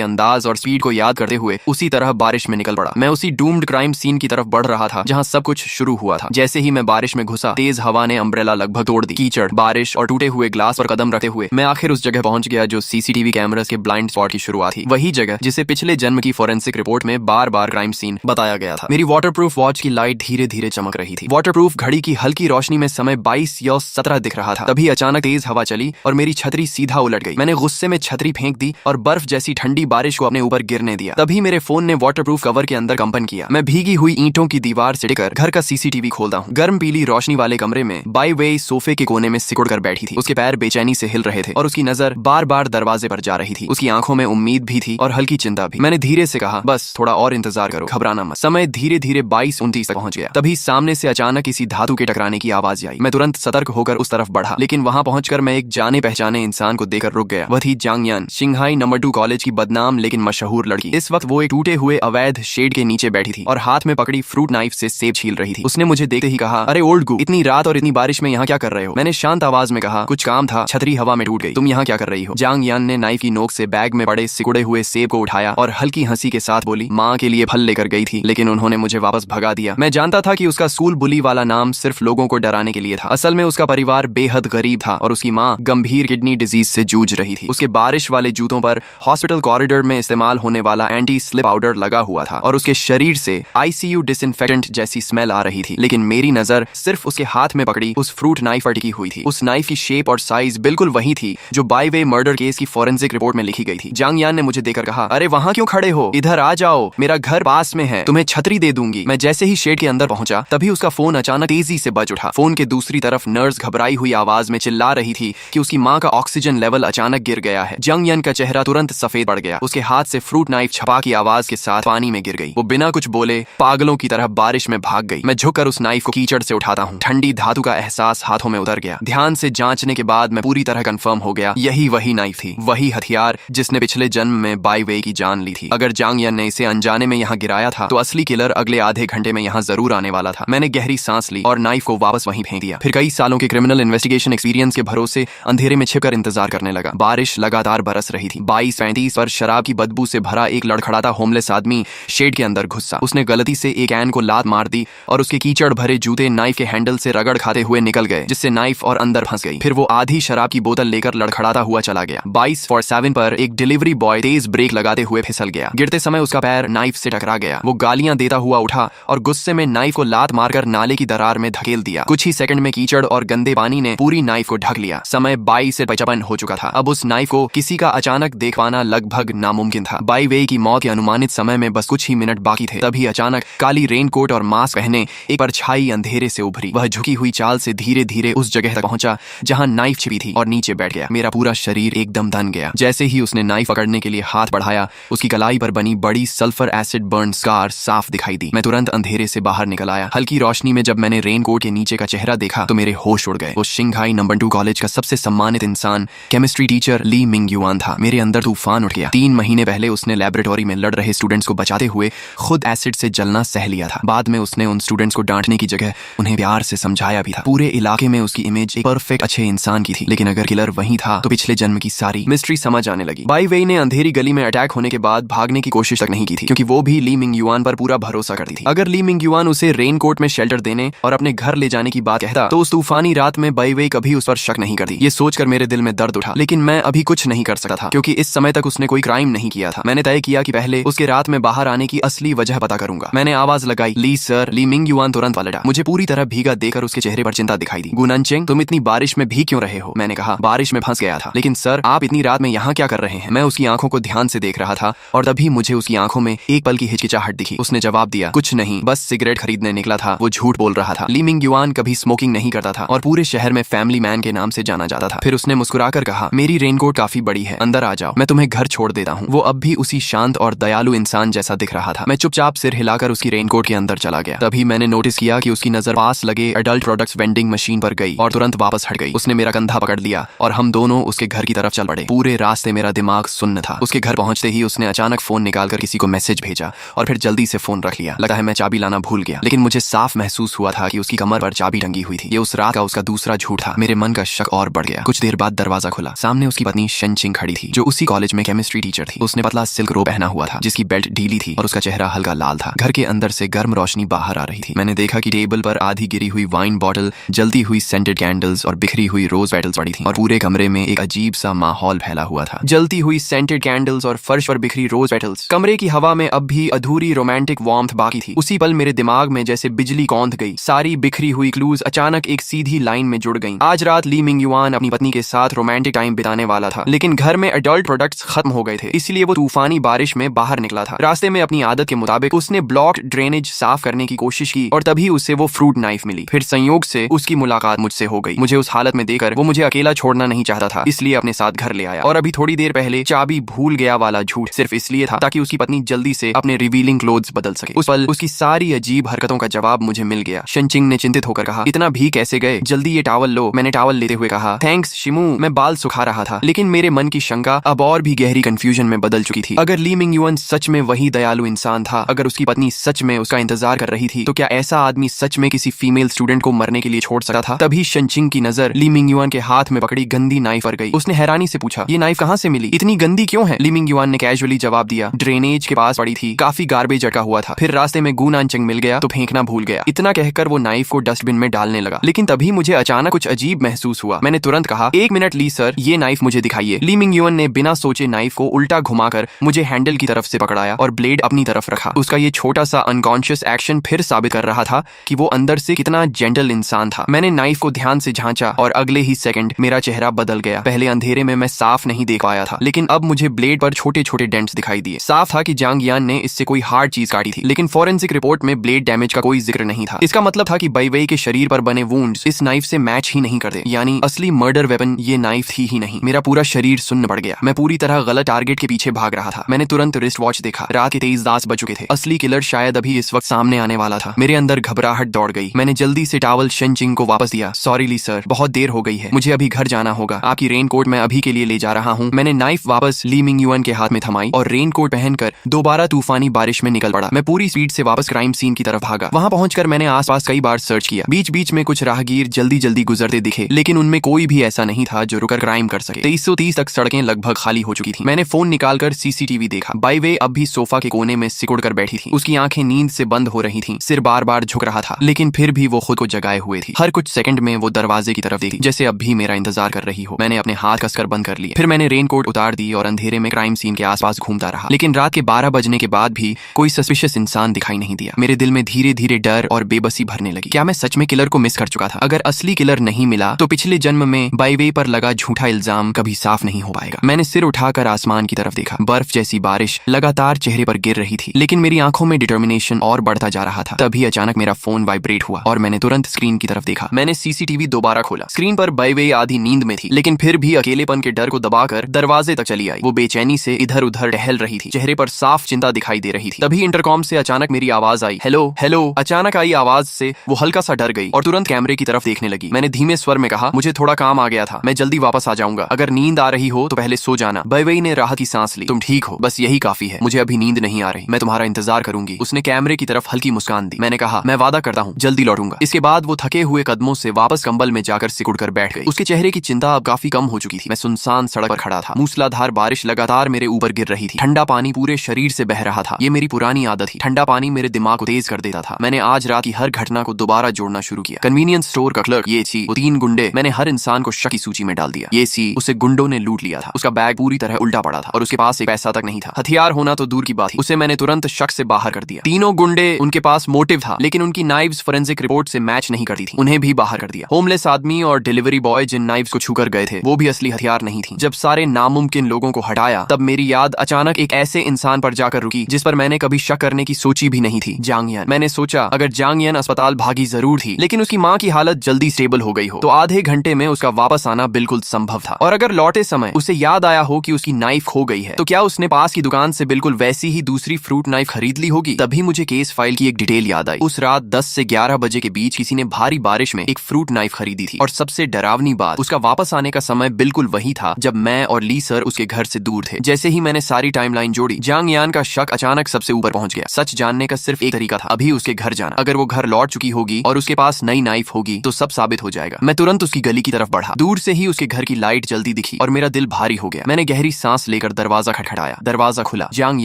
अंदाज और स्पीड को याद करते हुए उसी तरह बारिश में निकल पड़ा। मैं उसी डूम्ड क्राइम सीन की तरफ बढ़ रहा था जहाँ सब कुछ शुरू हुआ था। जैसे ही मैं बारिश में घुसा, तेज हवा ने अम्ब्रेला लगभग तोड़ दी। कीचड़, बारिश और टूटे हुए ग्लास पर कदम रखते हुए मैं आखिर उस जगह पहुंच गया जो सीसीटीवी कैमरास के ब्लाइंड स्पॉट की शुरुआत थी। वही जगह जिसे पिछले जन्म की फोरेंसिक रिपोर्ट में बार बार क्राइम सीन बताया गया था। मेरी वाटरप्रूफ वॉच की लाइट धीरे धीरे चमक रही थी। वाटरप्रूफ घड़ी की हल्की रोशनी में समय 22 या 17 दिख रहा था। तभी अचानक तेज हवा चली और मेरी छतरी सीधा उलट गई। मैंने गुस्से में छतरी फेंक दी और बर्फ जैसी ठंडी बारिश को अपने ऊपर गिरने दिया। तभी मेरे फोन ने वाटरप्रूफ कवर के अंदर कंपन किया। मैं भीगी हुई ईंटों की दीवार से टिकर घर का सीसीटीवी खोलता हूँ। गर्म पीली रोशनी वाले कमरे में बाई वे सोफे के कोने में सिकुड़ कर बैठी थी। उसके पैर बेचैनी से हिल रहे थे और उसकी नजर बार बार दरवाजे पर जा रही थी। उसकी आंखों में उम्मीद भी थी और हल्की चिंता भी। मैंने धीरे से कहा, बस थोड़ा और इंतजार करो, घबराना मत। समय धीरे धीरे 22-29 तक पहुंच गया। तभी सामने से अचानक किसी धातु के टकराने की आवाज आई। मैं तुरंत सतर्क होकर उस तरफ बढ़ा, लेकिन वहां पहुंचकर मैं एक जाने पहचाने इंसान को देखकर रुक गया। वह थी जांग यान, शिंघाई नंबर 2 कॉलेज की बदनाम लेकिन मशहूर लड़की। इस वक्त वो एक टूटे हुए अवैध शेड के नीचे बैठी थी और हाथ में पकड़ी फ्रूट नाइफ से सेब छील रही थी। उसने मुझे देखते ही कहा, अरे ओल्ड गू, इतनी रात और इतनी बारिश में यहाँ क्या कर रहे हो? मैंने शांत आवाज में कहा, कुछ काम था, छतरी हवा में टूट गई, तुम यहाँ क्या कर रही हो? जांग यान ने नाइफ की नोक से बैग में पड़े सिकुड़े हुए सेब को उठाया और हल्की हंसी के साथ बोली, माँ के लिए फल लेकर गई थी, लेकिन उन्होंने मुझे वापस भगा दिया। मैं जानता था कि उसका स्कूल बुली वाला नाम सिर्फ लोगों को डराने के लिए था। असल में उसका परिवार बेहद गरीब था और उसकी माँ गंभीर किडनी डिजीज से जूझ रही थी। उसके बारिश वाले जूतों पर हॉस्पिटल कॉरिडोर में इस्तेमाल होने वाला एंटी स्लिप पाउडर लगा हुआ था और उसके शरीर से आईसीयू डिसइंफेक्टेंट जैसी स्मेल आ रही थी। लेकिन मेरी नजर सिर्फ उसके हाथ में पकड़ी उस फ्रूट नाइफ पर टिकी हुई थी। उस नाइफ की शेप और साइज बिल्कुल वही थी जो बाई वे मर्डर केस की फोरेंसिक रिपोर्ट में लिखी गई थी। जांग यान ने मुझे देखकर कहा, अरे वहां क्यों खड़े हो, इधर आ जाओ, मेरा घर पास में है, तुम्हें छतरी दे दूंगी। मैं जैसे ही शेड के अंदर पहुंचा तभी उसका फोन अचानक तेजी से बज उठा। फोन के दूसरी तरफ नर्स घबराई हुई आवाज में चिल्ला रही थी कि उसकी माँ का ऑक्सीजन लेवल अचानक गिर गया है। जांग यान का चेहरा तुरंत सफेद पड़ गया। उसके हाथ से फ्रूट नाइफ छपा की आवाज के साथ पानी में गिर गई। वो बिना कुछ बोले पागलों की तरह बारिश में भाग गई। मैं झुककर उस नाइफ को कीचड़ से उठाता हूँ। ठंडी धातु का एहसास हाथों में उतर गया। ध्यान से जांचने के बाद मैं पूरी तरह कंफर्म हो गया, यही वही नाइफ थी, वही हथियार जिसने पिछले जन्म में बाई वे की जान ली थी। अगर जांग यान ने इसे अनजाने में यहाँ गिराया था तो असली किलर अगले आधे घंटे में यहाँ जरूर आने वाला था। मैंने गहरी सांस ली और नाइफ को वापस वहीं फेंक दिया। फिर कई सालों के क्रिमिनल इन्वेस्टिगेशन एक्सपीरियंस के भरोसे अंधेरे में छिपकर इंतजार करने लगा। बारिश लगातार बरस रही थी। 22:35 पर शराब की बदबू से भरा एक लड़खड़ाता होमलेस आदमी शेड के अंदर घुसा। उसने गलती से एक कैन को लात मार दी और उसके कीचड़ भरे जूते नाइफ के हैंडल से रगड़ खाते हुए निकल गए, जिससे नाइफ और अंदर फंस गई। फिर वो आधी शराब की बोतल लेकर लड़खड़ाता हुआ चला गया। 22:07 पर एक डिलीवरी बॉय तेज ब्रेक लगाते हुए फिसल गया। गिरते समय उसका पैर नाइफ से टकरा गया। वो गालियां देता हुआ उठा और गुस्से में नाइफ को लात मारकर नाले की दरार में धकेल दिया। कुछ ही सेकंड में कीचड़ और गंदे पानी ने पूरी नाइफ को ढक लिया। समय 22:55 हो चुका था। अब उस नाइफ को किसी का अचानक देख पाना लगभग नामुमकिन था। बाई वे की मौत के अनुमानित समय में बस कुछ ही मिनट बाकी थे। तभी अचानक काली रेनकोट और मास्क पहने एक परछाई अंधेरे से उभरी। वह झुकी हुई चाल से धीरे धीरे उस जगह तक पहुंचा जहां नाइफ छिपी थी और नीचे बैठ गया। मेरा पूरा शरीर एकदम दन गया। जैसे ही उसने नाइफ पकड़ने के लिए हाथ बढ़ाया, उसकी कलाई पर बनी बड़ी सल्फर एसिड बर्न स्कार साफ दिखाई दी। मैं तुरंत अंधेरे से बाहर निकल आया। हल्की रोशनी में जब मैंने रेनकोट के नीचे का चेहरा देखा तो मेरे होश उड़ गए। वो शिंघाई नंबर 2 कॉलेज का सबसे सम्मानित इंसान, केमिस्ट्री टीचर ली मिंग युआन था। मेरे अंदर तूफान उठ गया। 3 महीने पहले उसने लेबोरेटरी में लड़ रहे स्टूडेंट्स को बचाते हुए खुद एसिड से जलना सह लिया था। बाद में उसने उन स्टूडेंट्स को डांटने की जगह उन्हें प्यार से समझाया भी था। पूरे इलाके में उसकी इमेज एक परफेक्ट अच्छे इंसान की थी। लेकिन अगर किलर वही था तो पिछले जन्म की सारी मिस्ट्री समझ आने लगी। बाई वे ने अंधेरी गली में अटैक होने के बाद भागने की कोशिश तक नहीं की थी, क्योंकि वो भी ली मिंग युआन पर पूरा भरोसा करती थी। अगर ली मिंग युआन उसे रेनकोट में शेल्टर देने और अपने घर ले जाने की बात कहता तो उस तूफानी रात में बाई वे कभी उस पर शक नहीं करती। ये सोचकर मेरे दिल में दर्द उठा। लेकिन मैं अभी कुछ नहीं कर सकता था, क्योंकि इस समय तक उसने कोई क्राइम नहीं किया था। मैंने तय किया कि पहले उसके रात में बाहर आने की असली वजह पता करूंगा। मैंने आवाज लगाई, ली सर। ली मिंग युआन तुरंत पलटा। मुझे पूरी तरह भीगा देखकर उसके चेहरे पर चिंता दिखाई दी। गुननचेंग, तुम इतनी बारिश में भीग क्यों रहे हो? मैंने कहा, बारिश में फंस गया था। लेकिन सर, आप इतनी रात में यहाँ क्या कर रहे हैं? मैं उसकी आंखों को ध्यान से देख रहा था और तभी मुझे उसकी आंखों में एक पल की हिचकिचाहट दिखी। उसने जवाब दिया, कुछ नहीं, बस सिगरेट खरीदने निकला था। वो झूठ बोल रहा था। ली मिंग युआन कभी स्मोकिंग नहीं करता था और पूरे शहर में फैमिली मैन के नाम से जाना जाता था। फिर उसने मुस्कुराकर कहा, मेरी रेनकोट काफी बड़ी है, अंदर आ जाओ, मैं तुम्हें घर छोड़ देता हूँ। वो अब भी उसी शांत और दयालु इंसान जैसा दिख रहा था। मैं चुपचाप सिर हिलाकर उसकी रेनकोट के अंदर चला गया। तभी मैंने नोटिस किया कि उसकी नजर पास लगे एडल्ट प्रोडक्ट्स वेंडिंग मशीन पर गई और तुरंत वापस हट गई। उसने मेरा कंधा पकड़ लिया और हम दोनों उसके घर की तरफ चल पड़े। पूरे रास्ते मेरा दिमाग सुन्न था। उसके घर पहुंचते ही उसने अचानक फोन निकालकर किसी को मैसेज भेजा और फिर जल्दी से फोन रख लिया। लगता है मैं चाबी लाना भूल गया। लेकिन मुझे साफ महसूस हुआ था कि उसकी कमर पर चाबी टंगी हुई थी। ये उस रात का उसका दूसरा झूठ था। मेरे मन का शक और बढ़ गया। कुछ देर बाद दरवाजा खुला। सामने उसकी पत्नी शनचिंग खड़ी थी, जो उसी कॉलेज में केमिस्ट्री टीचर थी। उसने पतला सिल्क रोब पहना हुआ था, जिसकी बेल्ट ढीली थी और उसका चेहरा हल्का लाल था। घर के अंदर से गर्म रोशनी बाहर आ रही थी। मैंने देखा कि टेबल पर आधी गिरी हुई वाइन बॉटल, जलती हुई सेंटेड कैंडल्स और बिखरी हुई रोज पेटल्स पड़ी थी और पूरे कमरे में एक अजीब सा माहौल फैला हुआ था। जलती हुई सेंटेड कैंडल्स और फर्श पर बिखरी रोज पेटल्स। कमरे की हवा में अब भी अधूरी रोमांटिक वार्मथ बाकी थी। उसी पल मेरे दिमाग में जैसे बिजली कौंध गई। सारी बिखरी हुई क्लूज अचानक एक सीधी लाइन में जुड़ गईं। आज रात ली मिंग युआन अपनी पत्नी के साथ रोमांटिक टाइम बिताने वाला था, लेकिन घर में एडल्ट प्रोडक्ट्स खत्म हो गए थे, इसलिए वो तूफानी बारिश में बाहर निकला था। रास्ते में अपनी आदत के मुताबिक उसने ब्लॉक्ड ड्रेनेज साफ करने की कोशिश की और तभी उसे वो फ्रूट नाइफ मिली। फिर संयोग से उसकी मुलाकात मुझसे हो गई। मुझे उस हालत में देखकर वो मुझे अकेला छोड़ना नहीं चाहता था, इसलिए अपने साथ घर ले आया। और अभी थोड़ी देर पहले चाबी भूल गया वाला झूठ सिर्फ इसलिए था ताकि उसकी पत्नी जल्दी से अपने रिवीलिंग क्लोथ्स बदल सके। उस पल उसकी सारी अजीब हरकतों का जवाब मुझे मिल गया। शनचिंग ने चिंतित होकर कहा, इतना भी कैसे गए? जल्दी ये टॉवल लो। मैंने टॉवल लेते हुए कहा, थैंक्स शिमू, मैं बाल सुखा रहा था। लेकिन मेरे मन की शंका अब और भी गहरी कंफ्यूजन में बदल चुकी थी। अगर ली मिंग युआन सच में वही दयालु इंसान था, अगर उसकी पत्नी सच में उसका इंतजार कर रही थी, तो क्या ऐसा आदमी सच में किसी फीमेल स्टूडेंट को मरने के लिए छोड़ सकता था? तभी शनचिंग की नजर ली मिंग युआन के हाथ में पकड़ी गंदी नाइफ पर गई। उसने हैरानी से पूछा, ये नाइफ कहाँ से मिली? इतनी गंदी क्यों है? ली मिंग युआन ने कैजुअली जवाब दिया, ड्रेनेज के पास पड़ी थी, काफी गार्बेज अटका हुआ था। फिर रास्ते में गुनानचंग मिल गया तो फेंकना भूल गया। इतना कहकर वो नाइफ को डस्टबिन में डालने लगा। लेकिन तभी मुझे अचानक कुछ अजीब महसूस हुआ। मैंने तुरंत कहा, एक मिनट ली सर, ये नाइफ मुझे दिखाइए। ली मिंग युआन ने बिना सोचे नाइफ को उल्टा घुमाकर मुझे हैंडल की तरफ से पकड़ाया और ब्लेड अपनी तरफ रखा। उसका ये छोटा सा अनकॉन्शियस एक्शन फिर साबित कर रहा था कि वो अंदर से कितना जेंटल इंसान था। मैंने नाइफ को ध्यान से झांचा और अगले ही सेकंड मेरा चेहरा बदल गया। पहले अंधेरे में मैं साफ नहीं देख पाया था, लेकिन अब मुझे ब्लेड पर छोटे छोटे डेंट्स दिखाई दिए। साफ था कि जांग यान ने इससे कोई हार्ड चीज काटी थी, लेकिन फॉरेंसिक रिपोर्ट में ब्लेड डैमेज का कोई जिक्र नहीं था। इसका मतलब था कि बै वै के शरीर पर बने वुंड्स इस नाइफ से मैच ही नहीं करते, यानी असली मर्डर वेपन ये नाइफ थी ही नहीं। मेरा पूरा शरीर सुन्न पड़ गया। मैं पूरी तरह गलत टारगेट के पीछे भाग रहा था। मैंने तुरंत रिस्ट वॉच देखा। रात के 23:10 बज चुके थे। असली किलर शायद अभी इस वक्त सामने आने वाला था। मेरे अंदर घबराहट दौड़ गई। मैंने जल्दी से टॉवल शनचिंग को वापस दिया। सॉरी ली सर, बहुत देर हो गई है, मुझे अभी घर जाना होगा। आपकी रेनकोट मैं अभी के लिए ले जा रहा हूँ। मैंने नाइफ वापस ली मिंग युआन के हाथ में थमाई और रेनकोट पहनकर दोबारा तूफानी बारिश में निकल पड़ा। मैं पूरी स्पीड से वापस क्राइम सीन की तरफ भागा। वहां पहुंचकर मैंने आसपास कई बार सर्च किया। बीच बीच में कुछ राहगीर जल्दी जल्दी गुजरते दिखे, लेकिन उनमें कोई भी ऐसा नहीं था जो रुकर क्राइम कर सके। 2330 तक सड़कें लगभग खाली हो चुकी थी। मैंने फोन निकालकर सीसीटीवी देखा। बै वै अब भी सोफा के कोने में सिकुड़ कर बैठी थी। उसकी आंखें नींद से बंद हो रही थीं, सिर बार बार झुक रहा था, लेकिन फिर भी वो खुद को जगाए हुए थी। हर कुछ सेकंड में वो दरवाजे की तरफ देखी, जैसे अब भी मेरा इंतजार कर रही हो। मैंने अपने हाथ कसकर बंद कर लिए। फिर मैंने रेनकोट उतार दी और अंधेरे में क्राइम सीन के आसपास घूमता रहा। लेकिन रात के 12 बजने के बाद भी कोई सस्पिशियस इंसान दिखाई नहीं दिया। मेरे दिल में धीरे धीरे डर और बेबसी भरने लगी। क्या मैं सच में किलर को मिस कर चुका था? अगर असली किलर नहीं मिला तो पिछले जन्म में बै वै पर लगा झूठा इल्जाम कभी साफ नहीं हो पाएगा। मैंने सिर उठाकर आसमान की तरफ देखा। बर्फ जैसी बारिश लगातार चेहरे पर गिर रही थी, लेकिन मेरी आंखों में डिटर्मिनेशन और बढ़ता जा रहा था। तभी अचानक मेरा फोन वाइब्रेट हुआ और मैंने तुरंत स्क्रीन की तरफ देखा। मैंने सीसीटीवी दोबारा खोला। स्क्रीन पर बै वै आधी नींद में थी, लेकिन फिर भी अकेलेपन के डर को दबाकर दरवाजे तक चली आई। वो बेचैनी से इधर उधर टहल रही थी, चेहरे पर साफ चिंता दिखाई दे रही थी। तभी इंटरकॉम से अचानक मेरी आवाज आई, हेलो हेलो। अचानक आई आवाज से वो हल्का सा डर गई और तुरंत कैमरे की तरफ देखने लगी। मैंने धीमे स्वर में कहा, मुझे थोड़ा काम आ गया था, मैं जल्दी वापस आ जाऊंगा। अगर नींद आ रही हो तो पहले सो जाना। बै वै ने राहत की सांस ली। तुम ठीक हो, बस यही काफी है, मुझे अभी नींद नहीं आ रही, मैं तुम्हारा इंतजार करूंगी। उसने कैमरे की तरफ हल्की मुस्कान दी। मैंने कहा, मैं वादा करता हूँ जल्दी लौटूंगा। इसके बाद वो थके हुए कदमों से वापस कंबल में जाकर सिकुड़ कर बैठ गई। उसके चेहरे की चिंता अब काफी कम हो चुकी थी। मैं सुनसान सड़क पर खड़ा था। मूसलाधार बारिश लगातार मेरे ऊपर गिर रही थी। ठंडा पानी पूरे शरीर से बह रहा था। ये मेरी पुरानी आदत थी। ठंडा पानी मेरे दिमाग को तेज कर देता था। मैंने आज रात की हर घटना को दोबारा जोड़ना शुरू किया। कन्वीनियंस स्टोर का क्लर्क ये थी, वो 3 गुंडे, मैंने हर इंसान को शक की सूची में डाल दिया। ये सी, उसे गुंडों ने लूट लिया था। उसका बैग पूरी तरह उल्टा पड़ा था और उसके पास एक पैसा तक नहीं था। हथियार होना तो दूर की बात थी, उसे मैंने तुरंत शक से बाहर कर दिया। तीनों गुंडे, उनके पास मोटिव था, लेकिन उनकी नाइव्स फोरेंसिक रिपोर्ट से मैच नहीं करती थी। उन्हें भी बाहर कर दिया। होमलेस आदमी और डिलीवरी बॉय जिन नाइव्स को छूकर गए थे, वो भी असली हथियार नहीं थी। जब सारे नामुमकिन लोगों को हटाया, तब मेरी याद अचानक एक ऐसे इंसान पर जाकर रुकी जिस पर मैंने कभी शक करने की सोची भी नहीं थी, जांग यान। मैंने सोचा, अगर जांग यान अस्पताल भागी जरूर थी, लेकिन उसकी माँ की हालत जल्दी स्टेबल हो गई हो, तो आधे घंटे में उसका वापस आना बिल्कुल संभव था। और अगर लौटे समय उसे याद आया हो कि उसकी नाइफ खो गई है, तो क्या उसने पास की दुकान से बिल्कुल वैसी ही दूसरी फ्रूट नाइफ खरीद ली होगी। तभी मुझे केस फाइल की एक डिटेल याद आई। उस रात 10 से 11 बजे के बीच किसी ने भारी बारिश में एक फ्रूट नाइफ खरीदी थी। और सबसे डरावनी बात, उसका वापस आने का समय बिल्कुल वही था जब मैं और ली सर उसके घर से दूर थे। जैसे ही मैंने सारी टाइमलाइन जोड़ी, जांग यान का शक अचानक सबसे ऊपर पहुंच गया। सच जानने का सिर्फ एक तरीका था, अभी उसके घर जाना। अगर वो घर लौट चुकी होगी और उसके पास नई नाइफ होगी तो सब साबित हो जाएगा। मैं तुरंत उसकी गली की तरफ बढ़ा। दूर से ही उसके घर की लाइट जल्दी दिखी और मेरा दिल भारी हो गया। मैंने गहरी सांस लेकर दरवाजा खटखटाया। दरवाजा खुला। जांग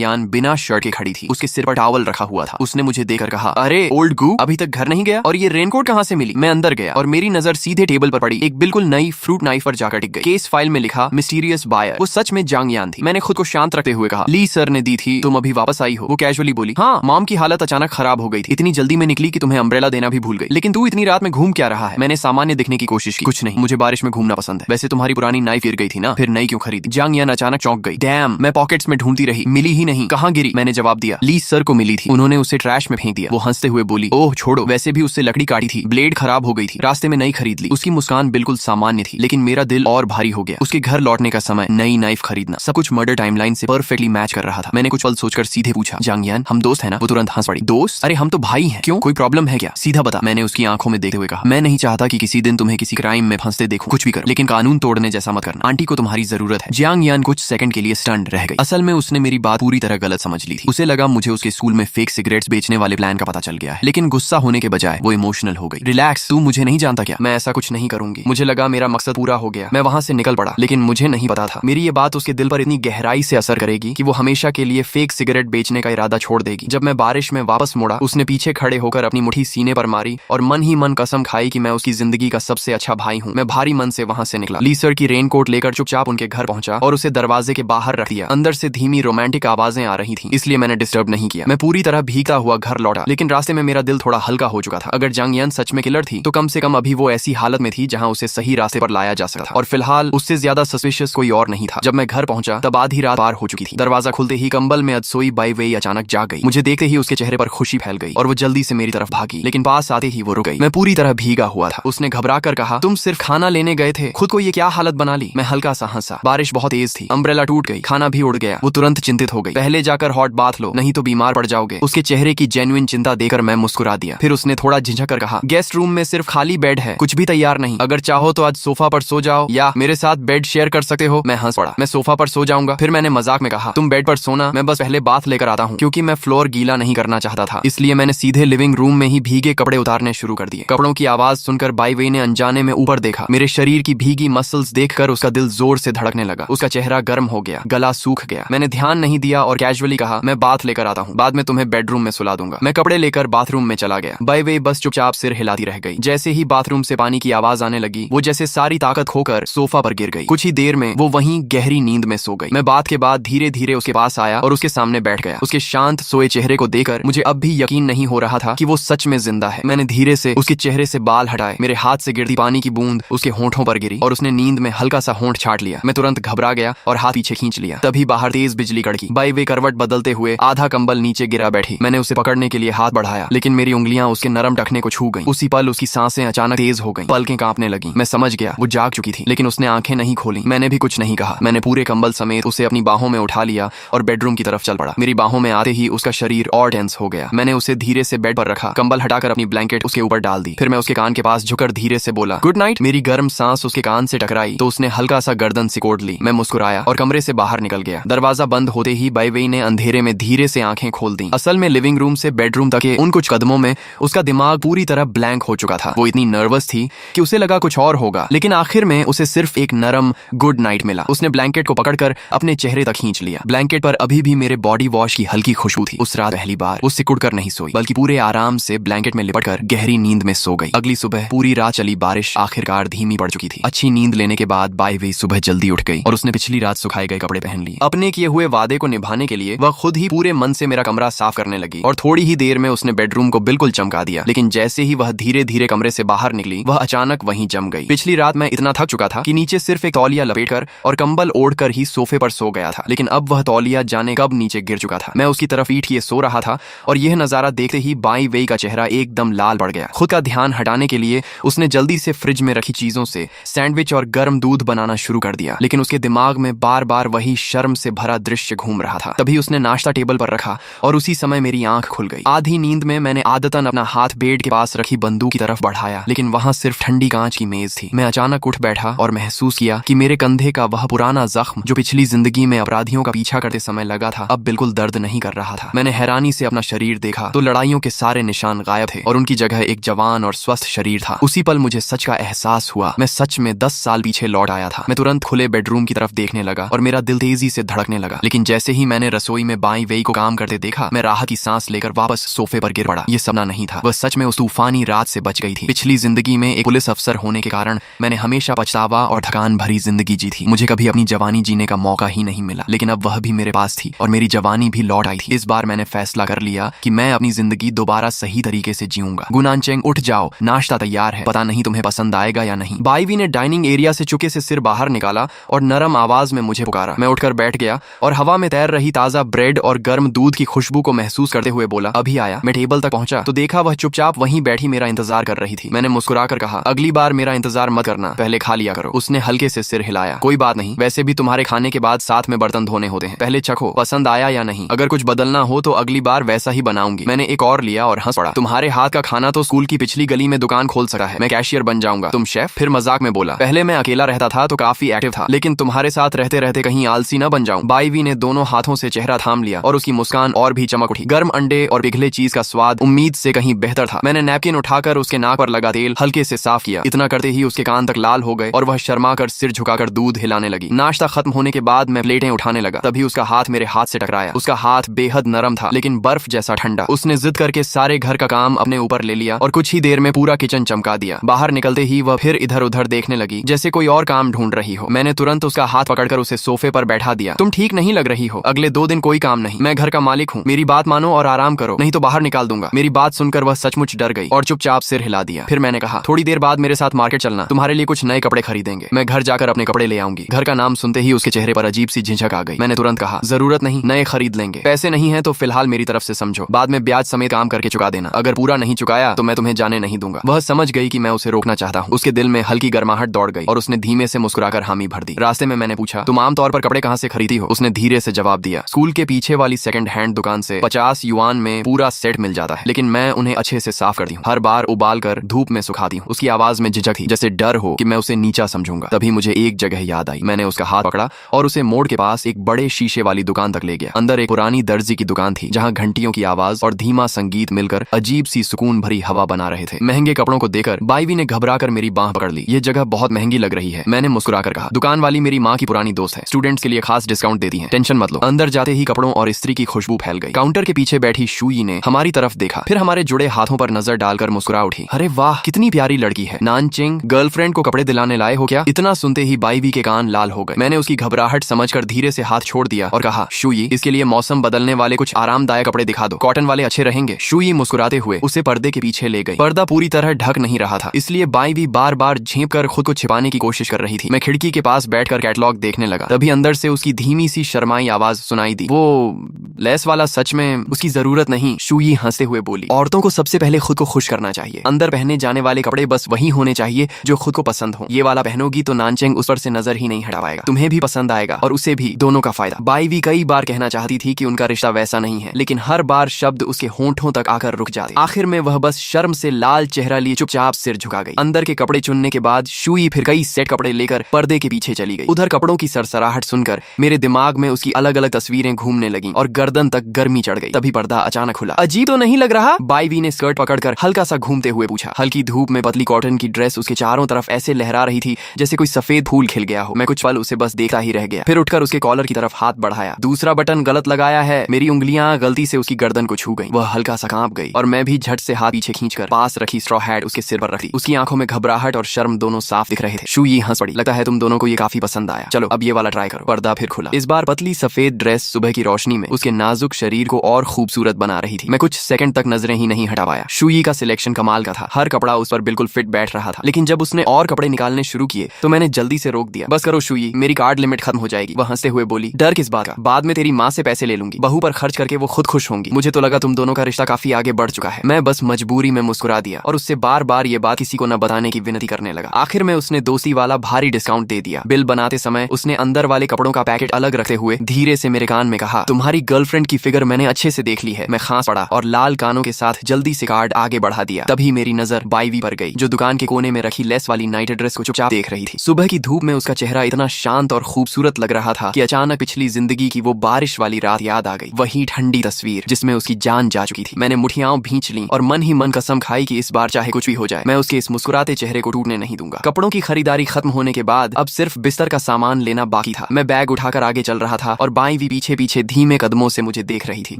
यान बिना शर्ट के खड़ी थी। उसके सिर पर टॉवल रखा हुआ था। उसने मुझे देखकर कहा, अरे ओल्ड गू, अभी तक घर नहीं गया और ये रेनकोट कहाँ से मिली? मैं अंदर गया और मेरी नजर सीधे टेबल पर पड़ी। एक बिल्कुल नई फ्रूट नाइफ पर जाकर टिक गई। केस फाइल में लिखा मिस्टीरियस बायर। वो सच में जांग यान थी। मैंने खुद को शांत रखते हुए कहा, ली सर ने दी थी, तुम अभी वापस आई हो? वो कैजुअली बोली, हाँ, मॉम की हालत अचानक खराब हो गई थी, इतनी जल्दी में निकली कि तुम्हें अम्ब्रेला देना भी भूल गई। लेकिन तू इतनी रात में घूम क्या रहा है? मैंने सामान्य दिखने की कोशिश की। कुछ नहीं, मुझे बारिश में घूमना पसंद है। वैसे तुम्हारी पुरानी नाइफ गिर गई थी ना, फिर नई क्यों खरीदी? जांग यान अचानक चौंक गई। डैम, मैं पॉकेट्स में ढूंढती रही, मिली ही नहीं। कहाँ गिरी? मैंने जवाब दिया, ली सर को मिली थी, उन्होंने उसे ट्रैश में फेंक दिया। वो हंसते हुए बोली, ओह छोड़ो, वैसे भी उससे लकड़ी काटी थी, ब्लेड खराब हो गई थी, रास्ते में नई खरीद ली। उसकी मुस्कान बिल्कुल सामान्य थी, लेकिन मेरा दिल और भारी हो गया। उसके घर लौटने का समय, नई नाइफ खरीदना, सब कुछ मर्डर टाइमलाइन से परफेक्टली मैच कर रहा था। मैंने कुछ पल सोचकर सीधे पूछा, जांग यान, हम दोस्त है ना? वो तुरंत हंस पड़ी। दोस्त? अरे हम तो भाई हैं। क्यों, कोई प्रॉब्लम है क्या? सीधा बता। मैंने उसकी आंखों में देखते हुए कहा, मैं नहीं चाहता कि किसी दिन तुम्हें किसी क्राइम में फंसते देखूं। कुछ भी करो, लेकिन कानून तोड़ने जैसा मत करना। आंटी को तुम्हारी जरूरत है। जांग यान कुछ सेकंड के लिए स्टन्ड रह गई। असल में उसने मेरी बात पूरी तरह गलत समझ ली थी। उसे लगा मुझे उसके स्कूल में फेक सिगरेट्स बेचने वाले प्लान का पता चल गया है। लेकिन गुस्सा होने के बजाय वो इमोशनल हो गई। रिलैक्स, तू मुझे नहीं जानता क्या? मैं ऐसा कुछ नहीं करूंगी। मुझे लगा मेरा मकसद पूरा हो गया। मैं वहां से निकल पड़ा, लेकिन मुझे नहीं पता था मेरी ये बात उसके दिल पर इतनी गहराई से असर करेगी कि वो हमेशा के लिए फेक सिगरेट बेचने का इरादा छोड़ देगी। जब मैं बारिश में वापस मुड़ा, उसने पीछे खड़े होकर अपनी मुट्ठी सीने पर मारी और मन ही मन कसम खाई कि मैं उसकी जिंदगी का सबसे अच्छा भाई हूँ। मैं भारी मन से वहां से निकला। ली सर की रेनकोट लेकर चुपचाप उनके घर पहुंचा और उसे दरवाजे के बाहर रख दिया। अंदर से धीमी रोमांटिक आवाजें आ रही थी, इसलिए मैंने डिस्टर्ब नहीं किया। मैं पूरी तरह भीगता हुआ घर लौटा, लेकिन रास्ते में मेरा दिल थोड़ा हल्का हो चुका था। अगर जांग यान सच में किलर थी, तो कम से कम अभी वो ऐसी हालत में थी जहां उसे सही रास्ते पर लाया जा सकता था, और फिलहाल उससे ज्यादा सस्पिशियस कोई और नहीं था। जब मैं घर पहुंचा तब आधी रात पार हो चुकी थी। दरवाजा खुलते ही कंबल में अदसोई बाई वेई अचानक जाग गई। मुझे देखते ही उसके चेहरे पर खुशी फैल गई और वो जल्दी से मेरी तरफ भागी, लेकिन पास आते ही वो रुक गई। मैं पूरी तरह भीगा हुआ था। उसने घबरा कर कहा, तुम सिर्फ खाना लेने गए थे, खुद को ये क्या हालत बना ली? मैं हल्का सा हंसा। बारिश बहुत तेज थी, अम्ब्रेला टूट गई, खाना भी उड़ गया। वो तुरंत चिंतित हो गई। पहले जाकर हॉट बाथ लो, नहीं तो बीमार पड़ जाओगे। उसके चेहरे की जेन्युइन चिंता देकर मैं मुस्कुरा दिया। फिर उसने थोड़ा झिझक कर कहा, गेस्ट रूम में सिर्फ खाली बेड है, कुछ भी तैयार नहीं। अगर चाहो तो आज सोफा पर सो जाओ या मेरे साथ बेड शेयर कर सकते हो। मैं हंस पड़ा। मैं सोफा पर सो जाऊंगा। फिर मैंने मजाक में कहा, तुम बेड पर सोना, मैं बस पहले बाथ लेकर आता हूँ। क्योंकि मैं फ्लोर गीला नहीं करना चाहता था, इसलिए मैंने सीधे लिविंग रूम में ही भीगे कपड़े उतारने शुरू कर दिए। कपड़ों की आवाज सुनकर बाई वेई ने अनजाने में ऊपर देखा। मेरे शरीर की भीगी मसल्स देखकर उसका दिल जोर से धड़कने लगा। उसका चेहरा गर्म हो गया, गला सूख गया। मैंने ध्यान नहीं दिया और कैजुअली कहा, मैं बाथ लेकर आता हूँ, बाद में तुम्हें बेडरूम में सुला दूंगा। मैं कपड़े लेकर बाथरूम में चला गया। बाई वेई बस चुपचाप सिर हिलाती रह गई। जैसे ही बाथरूम से पानी की आवाज आने लगी, वो जैसे सारी ताकत खोकर सोफा पर गिर गई। कुछ ही देर में वो वहीं गहरी नींद में सो गई। मैं बाथ के बाद धीरे धीरे उसके पास आया और उसके सामने बैठ गया। उसके शांत सोए चेहरे को देखकर मुझे अब भी यकीन नहीं हो रहा था कि वो सच में जिंदा है। मैंने धीरे से उसके चेहरे से बाल हटाए। मेरे हाथ से गिरती पानी की बूंद उसके होंठों पर गिरी और उसने नींद में हल्का सा होंठ छाट लिया। मैं तुरंत घबरा गया और हाथ पीछे खींच लिया। तभी बाहर तेज बिजली कड़की। बाई वे करवट बदलते हुए आधा कंबल नीचे गिरा बैठी। मैंने उसे पकड़ने के लिए हाथ बढ़ाया, लेकिन मेरी उंगलियां उसके नरम टखने को छू गईं। उसी पल उसकी सांसें अचानक तेज हो गईं, पलकें कांपने लगीं। मैं समझ गया वो जाग चुकी थी, लेकिन उसने आंखें नहीं खोली। मैंने भी कुछ नहीं कहा। मैंने पूरे कंबल समेत उसे अपनी बाहों में उठा लिया और बेडरूम की तरफ चल पड़ा। मेरी बाहों में आते ही उसका शरीर और टेंस हो गया। मैंने उसे धीरे से बेड पर रखा, कंबल हटाकर अपनी ब्लैंकेट उसके ऊपर डाल दी। फिर मैं उसके कान के पास झुककर धीरे से बोला, गुड नाइट। मेरी गर्म सांस उसके कान से टकराई तो उसने हल्का सा गर्दन सिकोड़ ली। मैं मुस्कुराया और कमरे से बाहर निकल गया। दरवाजा बंद होते ही बाई वेई ने अंधेरे में धीरे से आंखें खोल दी। असल में लिविंग रूम से बेडरूम तक के उन कुछ कदमों में उसका दिमाग पूरी तरह ब्लैंक हो चुका था। वो इतनी नर्वस थी कि उसे लगा कुछ और होगा, लेकिन आखिर में उसे सिर्फ एक नरम गुड नाइट मिला। उसने ब्लैंकेट को पकड़कर अपने चेहरे तक खींच लिया। ब्लैंकेट पर अभी भी मेरे बॉडी वॉश की हल्की खुशबू थी। उस रात पहली बार वो सिकुड़कर नहीं सोई, बल्कि पूरे आराम से ब्लैंकेट में लिपटकर गहरी नींद में सो गई। अगली सुबह पूरी रात चली बारिश आखिरकार धीमी पड़ चुकी थी। अच्छी नींद लेने के बाद बाई वेई सुबह जल्दी उठ गई और उसने पिछली रात सुखाए गए कपड़े पहन लिए। अपने किए हुए वादे को निभाने के लिए वह खुद ही पूरे मन से मेरा कमरा साफ करने लगी और थोड़ी ही देर में उसने बेडरूम को बिल्कुल चमका दिया। लेकिन जैसे ही वह धीरे धीरे कमरे से बाहर निकली, वह अचानक वहीं जम गई। पिछली रात मैं इतना थक चुका था कि नीचे सिर्फ एक तौलिया लपेटकर और कंबल ओढ़कर ही सोफे पर सो गया था, लेकिन अब वह तौलिया जाने कब नीचे गिर चुका था। मैं उसकी तरफ पीठ किए सो रहा था और यह नजारा देखते ही बाई वेई का चेहरा एकदम लाल पड़ गया। खुद का ध्यान हटाने के लिए उसने जल्दी से फ्रिज में रखी चीजों से सैंडविच और गर्म दूध बनाना शुरू कर दिया, लेकिन उसके दिमाग में बार बार वही शर्म से भरा दृश्य घूम रहा था। तभी उसने नाश्ता टेबल पर रखा और उसी समय मेरी आंख खुल गई। आधी नींद में मैंने आदतन अपना हाथ बेड के पास रखी बंदूक की तरफ बढ़ाया, लेकिन वहां सिर्फ ठंडी कांच की मेज थी। मैं अचानक उठ बैठा और महसूस किया कि मेरे कंधे का वह पुराना जख्म जो पिछली जिंदगी में अपराधियों का पीछा करते समय लगा था, अब बिल्कुल दर्द नहीं कर रहा था। मैंने हैरानी से अपना शरीर देखा तो लड़ाइयों के सारे निशान गायब थे और उनकी जगह एक जवान और स्वस्थ शरीर था। उसी पल मुझे सच का एहसास हुआ। मैं सच में 10 साल पीछे लौट आया था। मैं तुरंत खुले बेडरूम की तरफ देखने लगा और मेरा दिल तेजी से धड़कने लगा। लेकिन जैसे ही मैंने रसोई में बाई वेई को काम करते देखा, मैं राहत की सांस लेकर वापस सोफे पर गिर पड़ा। ये सपना नहीं था, वह सच में उस तूफानी रात से बच गई थी। पिछली जिंदगी में एक पुलिस अफसर होने के कारण मैंने हमेशा पछतावा और थकान भरी जिंदगी जी थी। मुझे कभी अपनी जवानी जीने का मौका ही नहीं मिला, लेकिन अब वह भी मेरे पास थी और मेरी जवानी भी लौट आई थी। इस बार मैंने फैसला कर लिया कि मैं अपनी जिंदगी दोबारा सही तरीके से जीऊंगा। गुनानचेंग, उठ जाओ, नाश्ता तैयार है। पता नहीं तुम्हें पसंद आएगा या नहीं। बाईवी ने डाइनिंग एरिया से चुके से सिर बाहर निकाला और नरम आवाज में मुझे पुकारा। मैं उठकर बैठ गया और हवा में तैर रही ताजा ब्रेड और गर्म दूध की खुशबू को महसूस करते हुए बोला, अभी आया। मैं टेबल तक पहुंचा तो देखा वह चुपचाप वहीं बैठी मेरा इंतजार कर रही थी। मैंने मुस्कुराकर कहा, अगली बार मेरा इंतजार मत करना, पहले खा लिया करो। उसने हल्के से सिर हिलाया, कोई बात नहीं, वैसे भी तुम्हारे खाने के बाद साथ में बर्तन धोने होते हैं, पहले चखो, पसंद आया या नहीं। अगर कुछ बदलना हो तो अगली बार वैसा ही बनाऊंगी। मैंने एक और लिया और हंस पड़ा। तुम्हारे हाथ का खाना तो स्कूल की पिछली गली में दुकान खोल सका है, मैं कैशियर बन जाऊंगा, तुम शेफ। फिर मजाक में बोला, पहले मैं अकेला रहता था तो काफी एक्टिव था, लेकिन तुम्हारे साथ रहते रहते कहीं आलसी न बन जाऊं। बाईवी ने दोनों हाथों से चेहरा थाम लिया और उसकी मुस्कान और भी चमक उठी। गर्म अंडे और पिघले चीज का स्वाद उम्मीद से कहीं बेहतर था। मैंने नैपकिन उठाकर उसके नाक पर लगा तेल हल्के से साफ किया। इतना करते ही उसके कान तक लाल हो गए और वह शर्माकर सिर झुकाकर दूध हिलाने लगी। नाश्ता खत्म होने के बाद मैं प्लेटें उठाने लगा, तभी उसका हाथ मेरे हाथ से टकराया। उसका हाथ बेहद नरम था लेकिन बर्फ जैसा ठंडा। उसने जिद करके सारे घर का काम अपने ऊपर ले लिया और कुछ ही देर में पूरा किचन चमका दिया। बाहर निकलते ही वह फिर इधर उधर देखने लगी जैसे कोई और काम ढूंढ रही हो। मैंने तुरंत उसका हाथ पकड़कर उसे सोफे पर बैठा दिया। तुम ठीक नहीं लग रही हो, अगले 2 दिन कोई काम नहीं, मैं घर का मालिक हूँ, मेरी बात मानो और आराम करो, नहीं तो बाहर निकाल दूंगा। मेरी बात सुनकर वह सचमुच डर गई और चुपचाप सिर हिला दिया। फिर मैंने कहा, थोड़ी देर बाद मेरे साथ मार्केट चलना, तुम्हारे लिए कुछ नए कपड़े खरीदेंगे, मैं घर जाकर अपने कपड़े ले आऊंगी। घर का नाम सुनते ही उसके चेहरे पर अजीब सी झिझक आ गई। मैंने तुरंत कहा, जरूरत नहीं, नए खरीद लेंगे, पैसे नहीं है तो फिलहाल मेरी तरफ से समझो, बाद में ब्याज समेत काम करके चुका देना, अगर पूरा नहीं चुकाया तो मैं तुम्हें जाने नहीं दूंगा। वह समझ गई कि मैं उसे रोकना चाहता हूँ। उसके दिल में हल्की गर्माहट दौड़ गई और उसने धीमे से मुस्कुराकर हामी भर दी। रास्ते में मैंने पूछा, तुम आमतौर पर कपड़े कहाँ से खरीदी हो? उसने धीरे से जवाब दिया, स्कूल के पीछे वाली सेकंड हैंड दुकान से 50 युआन में पूरा सेट मिल जाता है, लेकिन मैं उन्हें अच्छे से साफ करती हूँ, हर बार उबाल कर धूप में सुखाती हूँ। उसकी आवाज में झिझक थी, जैसे डर हो कि मैं उसे नीचा समझूंगा। तभी मुझे एक जगह याद आई। मैंने उसका हाथ पकड़ा और उसे मोड़ के पास एक बड़े शीशे वाली दुकान तक ले गया। अंदर एक पुरानी दर्जी की दुकान थी जहाँ घंटियों की आवाज और धीमा संगीत मिलकर अजीब सी सुकून भरी हवा बना रहे थे। महंगे कपड़ों को देखकर बाईवी ने घबराकर मेरी बांह पकड़ ली। ये जगह बहुत महंगी लग रही है, मैंने मुस्कुराकर कहा। दुकान वाली मेरी माँ की पुरानी दोस्त है, स्टूडेंट्स के लिए खास डिस्काउंट देती है, टेंशन मत लो। अंदर जाते ही कपड़ों और इस्त्री की खुशबू फैल गई। काउंटर के पीछे बैठी शुई ने हमारी तरफ देखा, फिर हमारे जुड़े हाथों पर नजर डालकर मुस्कुरा उठी। अरे वाह, कितनी प्यारी लड़की है। नानचेंग, गर्लफ्रेंड को कपड़े दिलाने लाए हो क्या? इतना सुनते ही बाईवी के कान लाल हो गए। मैंने उसकी घबराहट समझकर धीरे से हाथ छोड़ दिया और कहा, शुई, इसके लिए मौसम बदलने वाले कुछ आरामदायक कपड़े दिखा दो, कॉटन वाले अच्छे रहेंगे। शुई मुस्कुराते हुए उसे पर्दे के पीछे ले गई। पर्दा पूरी तरह ढक नहीं रहा था, इसलिए बाईवी बार बार झेप कर खुद को छिपाने की कोशिश कर रही थी। मैं खिड़की के पास बैठकर कैटलॉग देखने लगा। तभी अंदर से उसकी धीमी सी शर्माई आवाज सुनाई दी, वो लेस वाला सच में उसकी जरूरत नहीं। शुई हंसते हुए बोली, औरतों को सबसे पहले खुद को खुश करना चाहिए, अंदर पहने जाने वाले कपड़े बस वही होने चाहिए जो खुद को पसंद हो। ये वाला पहनोगी तो नानचेंग उस पर से नजर ही नहीं हटा पाएगा, तुम्हें भी पसंद आएगा और उसे भी, दोनों का फायदा। बाईवी कई बार कहना चाहती थी कि उनका रिश्ता वैसा नहीं है, लेकिन हर बार शब्द उसके होंठों तक आकर रुक जाते। आखिर में वह बस शर्म से लाल चेहरा लिए चुपचाप सिर झुका गई। अंदर के कपड़े चुनने के बाद शुई फिर कई सेट कपड़े लेकर पर्दे के पीछे चली गई। उधर कपड़ों की सरसराहट सुनकर मेरे दिमाग में उसकी अलग अलग तस्वीरें घूमने लगीं और गर्दन तक गर्मी चढ़ गई। तभी पर्दा अचानक खुला। अजीब तो नहीं लग रहा? बाईवी ने स्कर्ट पकड़कर हल्का सा घूमते हुए पूछा। हल्की धूप में पतली कॉटन की ड्रेस उसके चारों तरफ ऐसे लहरा रही थी जैसे कोई सफेद फूल खिल गया हो। मैं कुछ पल उसे बस देखता ही रह गया, फिर उठकर उसके कॉलर की तरफ हाथ बढ़ाया। दूसरा बटन गलत लगाया है। मेरी उंगलियां गलती से उसकी गर्दन को छू गई। वह हल्का सा कांप गई और मैं भी झट से हाथ पीछे खींचकर पास रखी स्ट्रॉ हैट उसके सिर पर रख दी। उसकी आंखों में घबराहट और शर्म दोनों साफ दिख रहे थे। शुई हंस पड़ी, लगता है तुम दोनों को ये काफी पसंद आया, चलो अब ये वाला ट्राई करो। पर्दा फिर खुला। इस बार पतली सफेद ड्रेस सुबह की रोशनी में उसके नाजुक शरीर को और खूबसूरत बना रही थी। मैं कुछ सेकंड तक नजरें ही नहीं हटा पाया। शुई का सिलेक्शन कमाल का था, हर कपड़ा उस पर बिल्कुल फिट बैठ रहा था। लेकिन जब उसने और कपड़े निकालने शुरू किए तो मैंने जल्दी से रोक दिया। बस करो शुई, मेरी कार्ड लिमिट खत्म हो जाएगी। वह हंसते हुए बोली, डर किस बात का, बाद में तेरी माँ से पैसे ले लूंगी, बहू पर खर्च करके वो खुद खुश होंगी। मुझे तो लगा तुम दोनों का रिश्ता काफी आगे बढ़ चुका है। मैं बस मजबूरी में मुस्कुरा दिया और उससे बार बार ये बात किसी को न बताने की विनती करने लगा। आखिर में उसने दोस्ती वाला भारी डिस्काउंट दे दिया। बिल बनाते समय उसने अंदर वाले कपड़ों का पैकेट अलग रखते हुए धीरे से मेरे कान में कहा, तुम्हारी गर्लफ्रेंड की फिगर मैंने अच्छे से देख ली है। मैं खांस पड़ा और लाल कानों के साथ जल्दी से कार्ड आगे बढ़ा दिया। तभी मेरी नजर बाईवी पर गई, जो दुकान के कोने में रखी लेस वाली नाइट ड्रेस को चुपचाप देख रही थी। सुबह की धूप में उसका चेहरा इतना शांत और खूबसूरत लग रहा था कि अचानक पिछली जिंदगी की वो बारिश वाली रात याद आ गई। वही ठंडी तस्वीर जिसमें उसकी जान जा चुकी थी। मैंने मुठियाओं भींच ली और मन ही मन कसम खाई कि इस बार चाहे कुछ भी हो जाए, मैं उसके इस मुस्कुराते चेहरे को टूटने नहीं दूंगा। कपड़ों की खरीदारी खत्म होने होने के बाद अब सिर्फ बिस्तर का सामान लेना बाकी था। मैं बैग उठाकर आगे चल रहा था और बाईं भी पीछे पीछे धीमे कदमों से मुझे देख रही थी।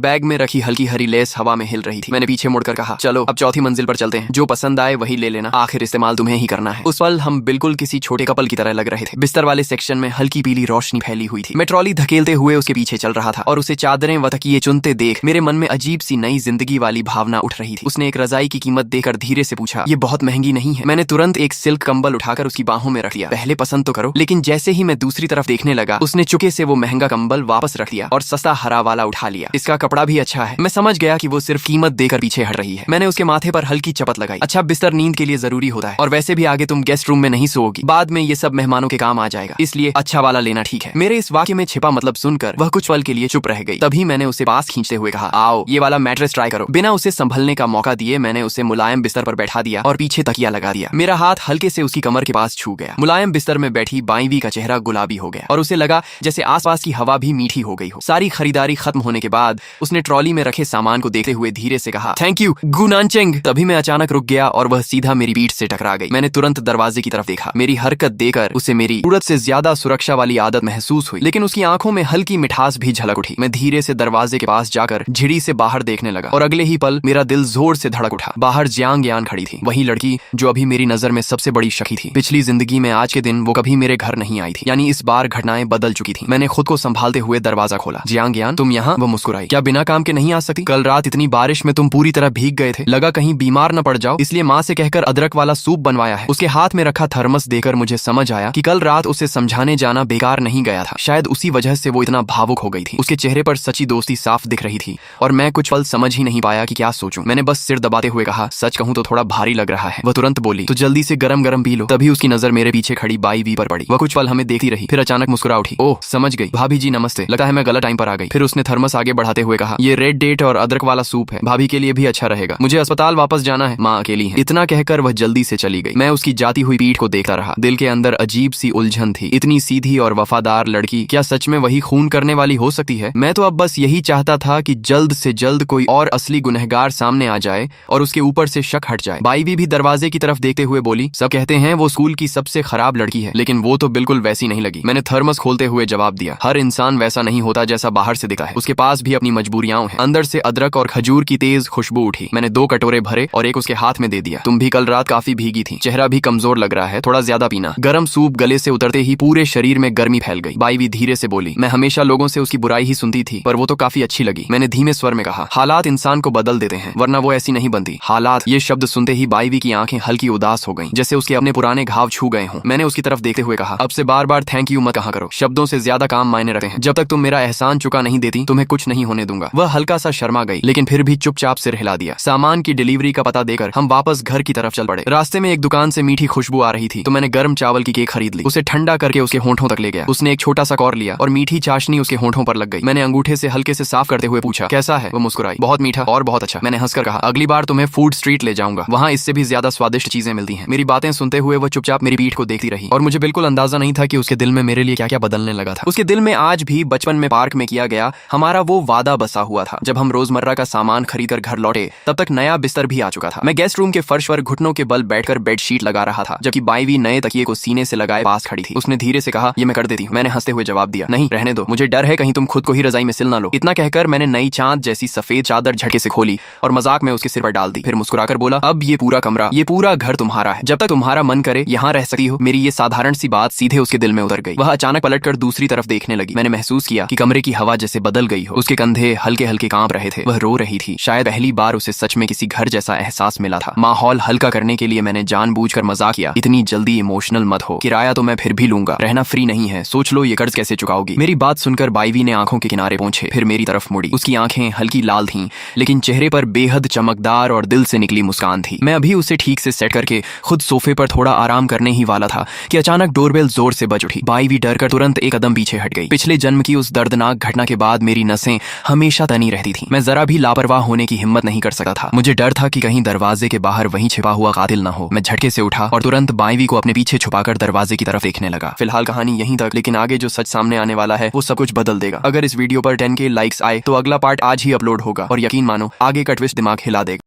बैग में रखी हल्की हरी लेस हवा में हिल रही थी। मैंने पीछे मुड़कर कहा, चलो अब चौथी मंजिल पर चलते हैं, जो पसंद आए वही ले लेना, आखिर इस्तेमाल तुम्हें ही करना है। उस पल हम बिल्कुल किसी छोटे कपल की तरह लग रहे थे। बिस्तर वाले सेक्शन में हल्की पीली रोशनी फैली हुई थी। मैं ट्रॉली धकेलते हुए उसके पीछे चल रहा था और उसे चादरें व तकिए चुनते देख मेरे मन में अजीब सी नई जिंदगी वाली भावना उठ रही थी। उसने एक रजाई की कीमत देकर धीरे से पूछा, ये बहुत महंगी नहीं है? मैंने तुरंत एक सिल्क कंबल उठाकर उसकी बाहों में रख दिया। पहले पसंद तो करो। लेकिन जैसे ही मैं दूसरी तरफ देखने लगा, उसने चुके से वो महंगा कंबल वापस रख दिया और सस्ता हरा वाला उठा लिया। इसका कपड़ा भी अच्छा है। मैं समझ गया कि वो सिर्फ कीमत देकर पीछे हट रही है। मैंने उसके माथे पर हल्की चपत लगाई। अच्छा, बिस्तर नींद के लिए जरूरी होता है और वैसे भी आगे तुम गेस्ट रूम में नहीं सोओगी, बाद में ये सब मेहमानों के काम आ जाएगा, इसलिए अच्छा वाला लेना ठीक है। मेरे इस वाक्य में छिपा मतलब सुनकर वह कुछ पल के लिए चुप रह गई। तभी मैंने उसे पास खींचते हुए कहा, आओ ये वाला मैट्रेस ट्राई करो। बिना उसे संभलने का मौका दिए मैंने उसे मुलायम बिस्तर पर बैठा दिया और पीछे तकिया लगा दिया। मेरा हाथ हल्के से उसकी कमर के पास छू गया। मुलायम बिस्तर में बैठी बाईवी का चेहरा गुलाबी हो गया और उसे लगा जैसे आसपास की हवा भी मीठी हो गई हो। सारी खरीदारी खत्म होने के बाद उसने ट्रॉली में रखे सामान को देखते हुए धीरे से कहा, थैंक यू गुनानचेंग। तभी मैं अचानक रुक गया और वह सीधा मेरी पीठ से टकरा गई। मैंने तुरंत दरवाजे की तरफ देखा। मेरी हरकत देकर उसे मेरी सूरत से ज्यादा सुरक्षा वाली आदत महसूस हुई, लेकिन उसकी आंखों में हल्की मिठास भी झलक उठी। मैं धीरे से दरवाजे के पास जाकर झिड़ी से बाहर देखने लगा और अगले ही पल मेरा दिल जोर से धड़क उठा। बाहर जियांग यान खड़ी थी, वही लड़की जो अभी मेरी नजर में सबसे बड़ी शकी थी। पिछली जिंदगी में आज के दिन वो कभी मेरे घर नहीं आई थी, यानी इस बार घटनाएं बदल चुकी थी। मैंने खुद को संभालते हुए दरवाजा खोला। जियांग यान, तुम यहाँ? वो मुस्कुराई। क्या बिना काम के नहीं आ सकती? कल रात इतनी बारिश में तुम पूरी तरह भीग गए थे, लगा कहीं बीमार न पड़ जाओ, इसलिए माँ से कहकर अदरक वाला सूप बनवाया है। उसके हाथ में रखा थर्मस देकर मुझे समझ आया कि कल रात उसे समझाने जाना बेकार नहीं गया था। शायद उसी वजह से वो इतना भावुक हो गई थी। उसके चेहरे पर सच्ची दोस्ती साफ दिख रही थी और मैं कुछ पल समझ ही नहीं पाया कि क्या सोचूं। मैंने बस सिर दबाते हुए कहा, सच कहूं तो थोड़ा भारी लग रहा है। वह तुरंत बोली, तो जल्दी से गरम गरम पी लो। तभी उसकी नजर मेरे पीछे खड़ी बाई वी पर पड़ी। वह कुछ पल हमें देखती रही, फिर अचानक मुस्कुरा उठी। ओह समझ गई, भाभी जी नमस्ते, लगता है मैं गलत टाइम पर आ गई। फिर उसने थर्मस आगे बढ़ाते हुए कहा, ये रेड डेट और अदरक वाला सूप है, भाभी के लिए भी अच्छा रहेगा, मुझे अस्पताल वापस जाना है, माँ अकेली है। इतना कहकर वह जल्दी से चली गई। मैं उसकी जाती हुई पीठ को देखता रहा। दिल के अंदर अजीब सी उलझन थी। इतनी सीधी और वफादार लड़की क्या सच में वही खून करने वाली हो सकती है? मैं तो अब बस यही चाहता था कि जल्द से जल्द कोई और असली गुनहगार सामने आ जाए और उसके ऊपर से शक हट जाए। बाईवी भी दरवाजे की तरफ देखते हुए बोली, सब कहते हैं वो स्कूल की सबसे खराब लड़की है, लेकिन वो तो बिल्कुल वैसी नहीं लगी। मैंने थर्मस खोलते हुए जवाब दिया, हर इंसान वैसा नहीं होता जैसा बाहर से दिखता है, उसके पास भी अपनी मजबूरियां हैं। अंदर से अदरक और खजूर की तेज खुशबू उठी। मैंने 2 कटोरे भरे और एक उसके हाथ में दे दिया। तुम भी कल रात काफी भीगी थी, चेहरा भी कमजोर लग रहा है, थोड़ा ज्यादा पीना। गर्म सूप गले से उतरते ही पूरे शरीर में गर्मी फैल गई। बाईवी धीरे से बोली, मैं हमेशा लोगों से उसकी बुराई ही सुनती थी, पर वो तो काफी अच्छी लगी। मैंने धीमे स्वर में कहा, हालात इंसान को बदल देते हैं, वरना वो ऐसी नहीं बनती। हालात, ये शब्द सुनते ही बाईवी की आंखें हल्की उदास हो गईं, जैसे उसके अपने पुराने घाव छू गए हों। मैंने उसकी तरफ देखते हुए कहा, अब से बार बार थैंक यू मत कहा करो, शब्दों से ज्यादा काम मायने रखते हैं। जब तक तुम मेरा एहसान चुका नहीं देती, तुम्हें कुछ नहीं होने दूंगा। वह हल्का सा शर्मा गई, लेकिन फिर भी चुपचाप सिर हिला दिया। सामान की डिलीवरी का पता देकर हम वापस घर की तरफ चल पड़े। रास्ते में एक दुकान से मीठी खुशबू आ रही थी, तो मैंने गर्म चावल की केक खरीद ली। उसे ठंडा करके उसके होंठों तक ले गया। उसने एक छोटा सा कौर लिया और मीठी चाशनी उसके होंठों पर लग गई। मैंने अंगूठे से हल्के से साफ करते हुए पूछा, कैसा है? वो मुस्कुराई, बहुत मीठा और बहुत अच्छा। मैंने हंसकर कहा, अगली बार तुम्हें फूड स्ट्रीट ले जाऊंगा, वहाँ इससे भी ज्यादा स्वादिष्ट चीजें मिलती हैं। मेरी बातें सुनते हुए वो चुपचाप मेरी पीठ को देखती रही और मुझे बिल्कुल अंदाजा नहीं था कि उसके दिल में मेरे लिए क्या क्या बदलने लगा था। उसके दिल में आज भी बचपन में पार्क में किया गया हमारा वो वादा बसा हुआ था। जब हम रोजमर्रा का सामान खरीदकर घर लौटे, तब तक नया बिस्तर भी आ चुका था। मैं गेस्ट रूम के फर्श पर घुटनों के बल बैठकर बेडशीट लगा रहा था, जबकि बाईवी नए तकिए को सीने से लगाए पास खड़ी थी। उसने धीरे से कहा, ये मैं कर देती हूँ। मैंने हंसते हुए जवाब दिया, नहीं रहने दो, मुझे डर है कहीं तुम खुद को ही रजाई में सिल ना लो। इतना कहकर मैंने नई चांद जैसी सफेद चादर झटके से खोली और मजाक में उसके सिर पर डाल दी। फिर मुस्कुराकर बोला, अब ये पूरा कमरा, ये पूरा घर तुम्हारा है, जब तक तुम्हारा मन करे यहाँ रह सकती हो। मेरी ये साधारण सी बात सीधे उसके दिल में उतर गई। वह अचानक पलटकर दूसरी तरफ देखने लगी। मैंने महसूस किया कि कमरे की हवा जैसे बदल गई हो। उसके कंधे हल्के हल्के कांप रहे थे। वह रो रही थी। शायद पहली बार उसे सच में किसी घर जैसा एहसास मिला था। माहौल हल्का करने के लिए मैंने जानबूझकर मजाक किया, इतनी जल्दी इमोशनल मत हो, किराया तो मैं फिर भी लूंगा, रहना फ्री नहीं है, सोच लो ये कर्ज कैसे चुकाओगी। मेरी बात सुनकर बाईवी ने आंखों के किनारे पहुंचे, फिर मेरी तरफ मुड़ी। उसकी आंखें हल्की लाल थीं, लेकिन चेहरे पर बेहद चमकदार और दिल से निकली मुस्कान थी। मैं अभी उसे ठीक से सेट करके खुद सोफे पर थोड़ा आराम करने ही वाला था कि अचानक डोरबेल जोर से बज उठी। बाईवी डरकर तुरंत एक कदम पीछे हट गई। पिछले जन्म की उस दर्दनाक घटना के बाद मेरी नसें हमेशा तनी रहती थी। मैं जरा भी लापरवाह होने की हिम्मत नहीं कर सकता था। मुझे डर था कि कहीं दरवाजे के बाहर वहीं छिपा हुआ कातिल न हो। मैं झटके से उठा और तुरंत बाईवी को अपने पीछे छुपाकर दरवाजे की तरफ देखने लगा। फिलहाल कहानी यहीं तक, लेकिन आगे जो सच सामने आने वाला है वो सब कुछ बदल देगा। अगर इस वीडियो पर 10K लाइक्स आए तो अगला पार्ट आज ही अपलोड होगा और यकीन मानो आगे का ट्विस्ट दिमाग हिला देगा।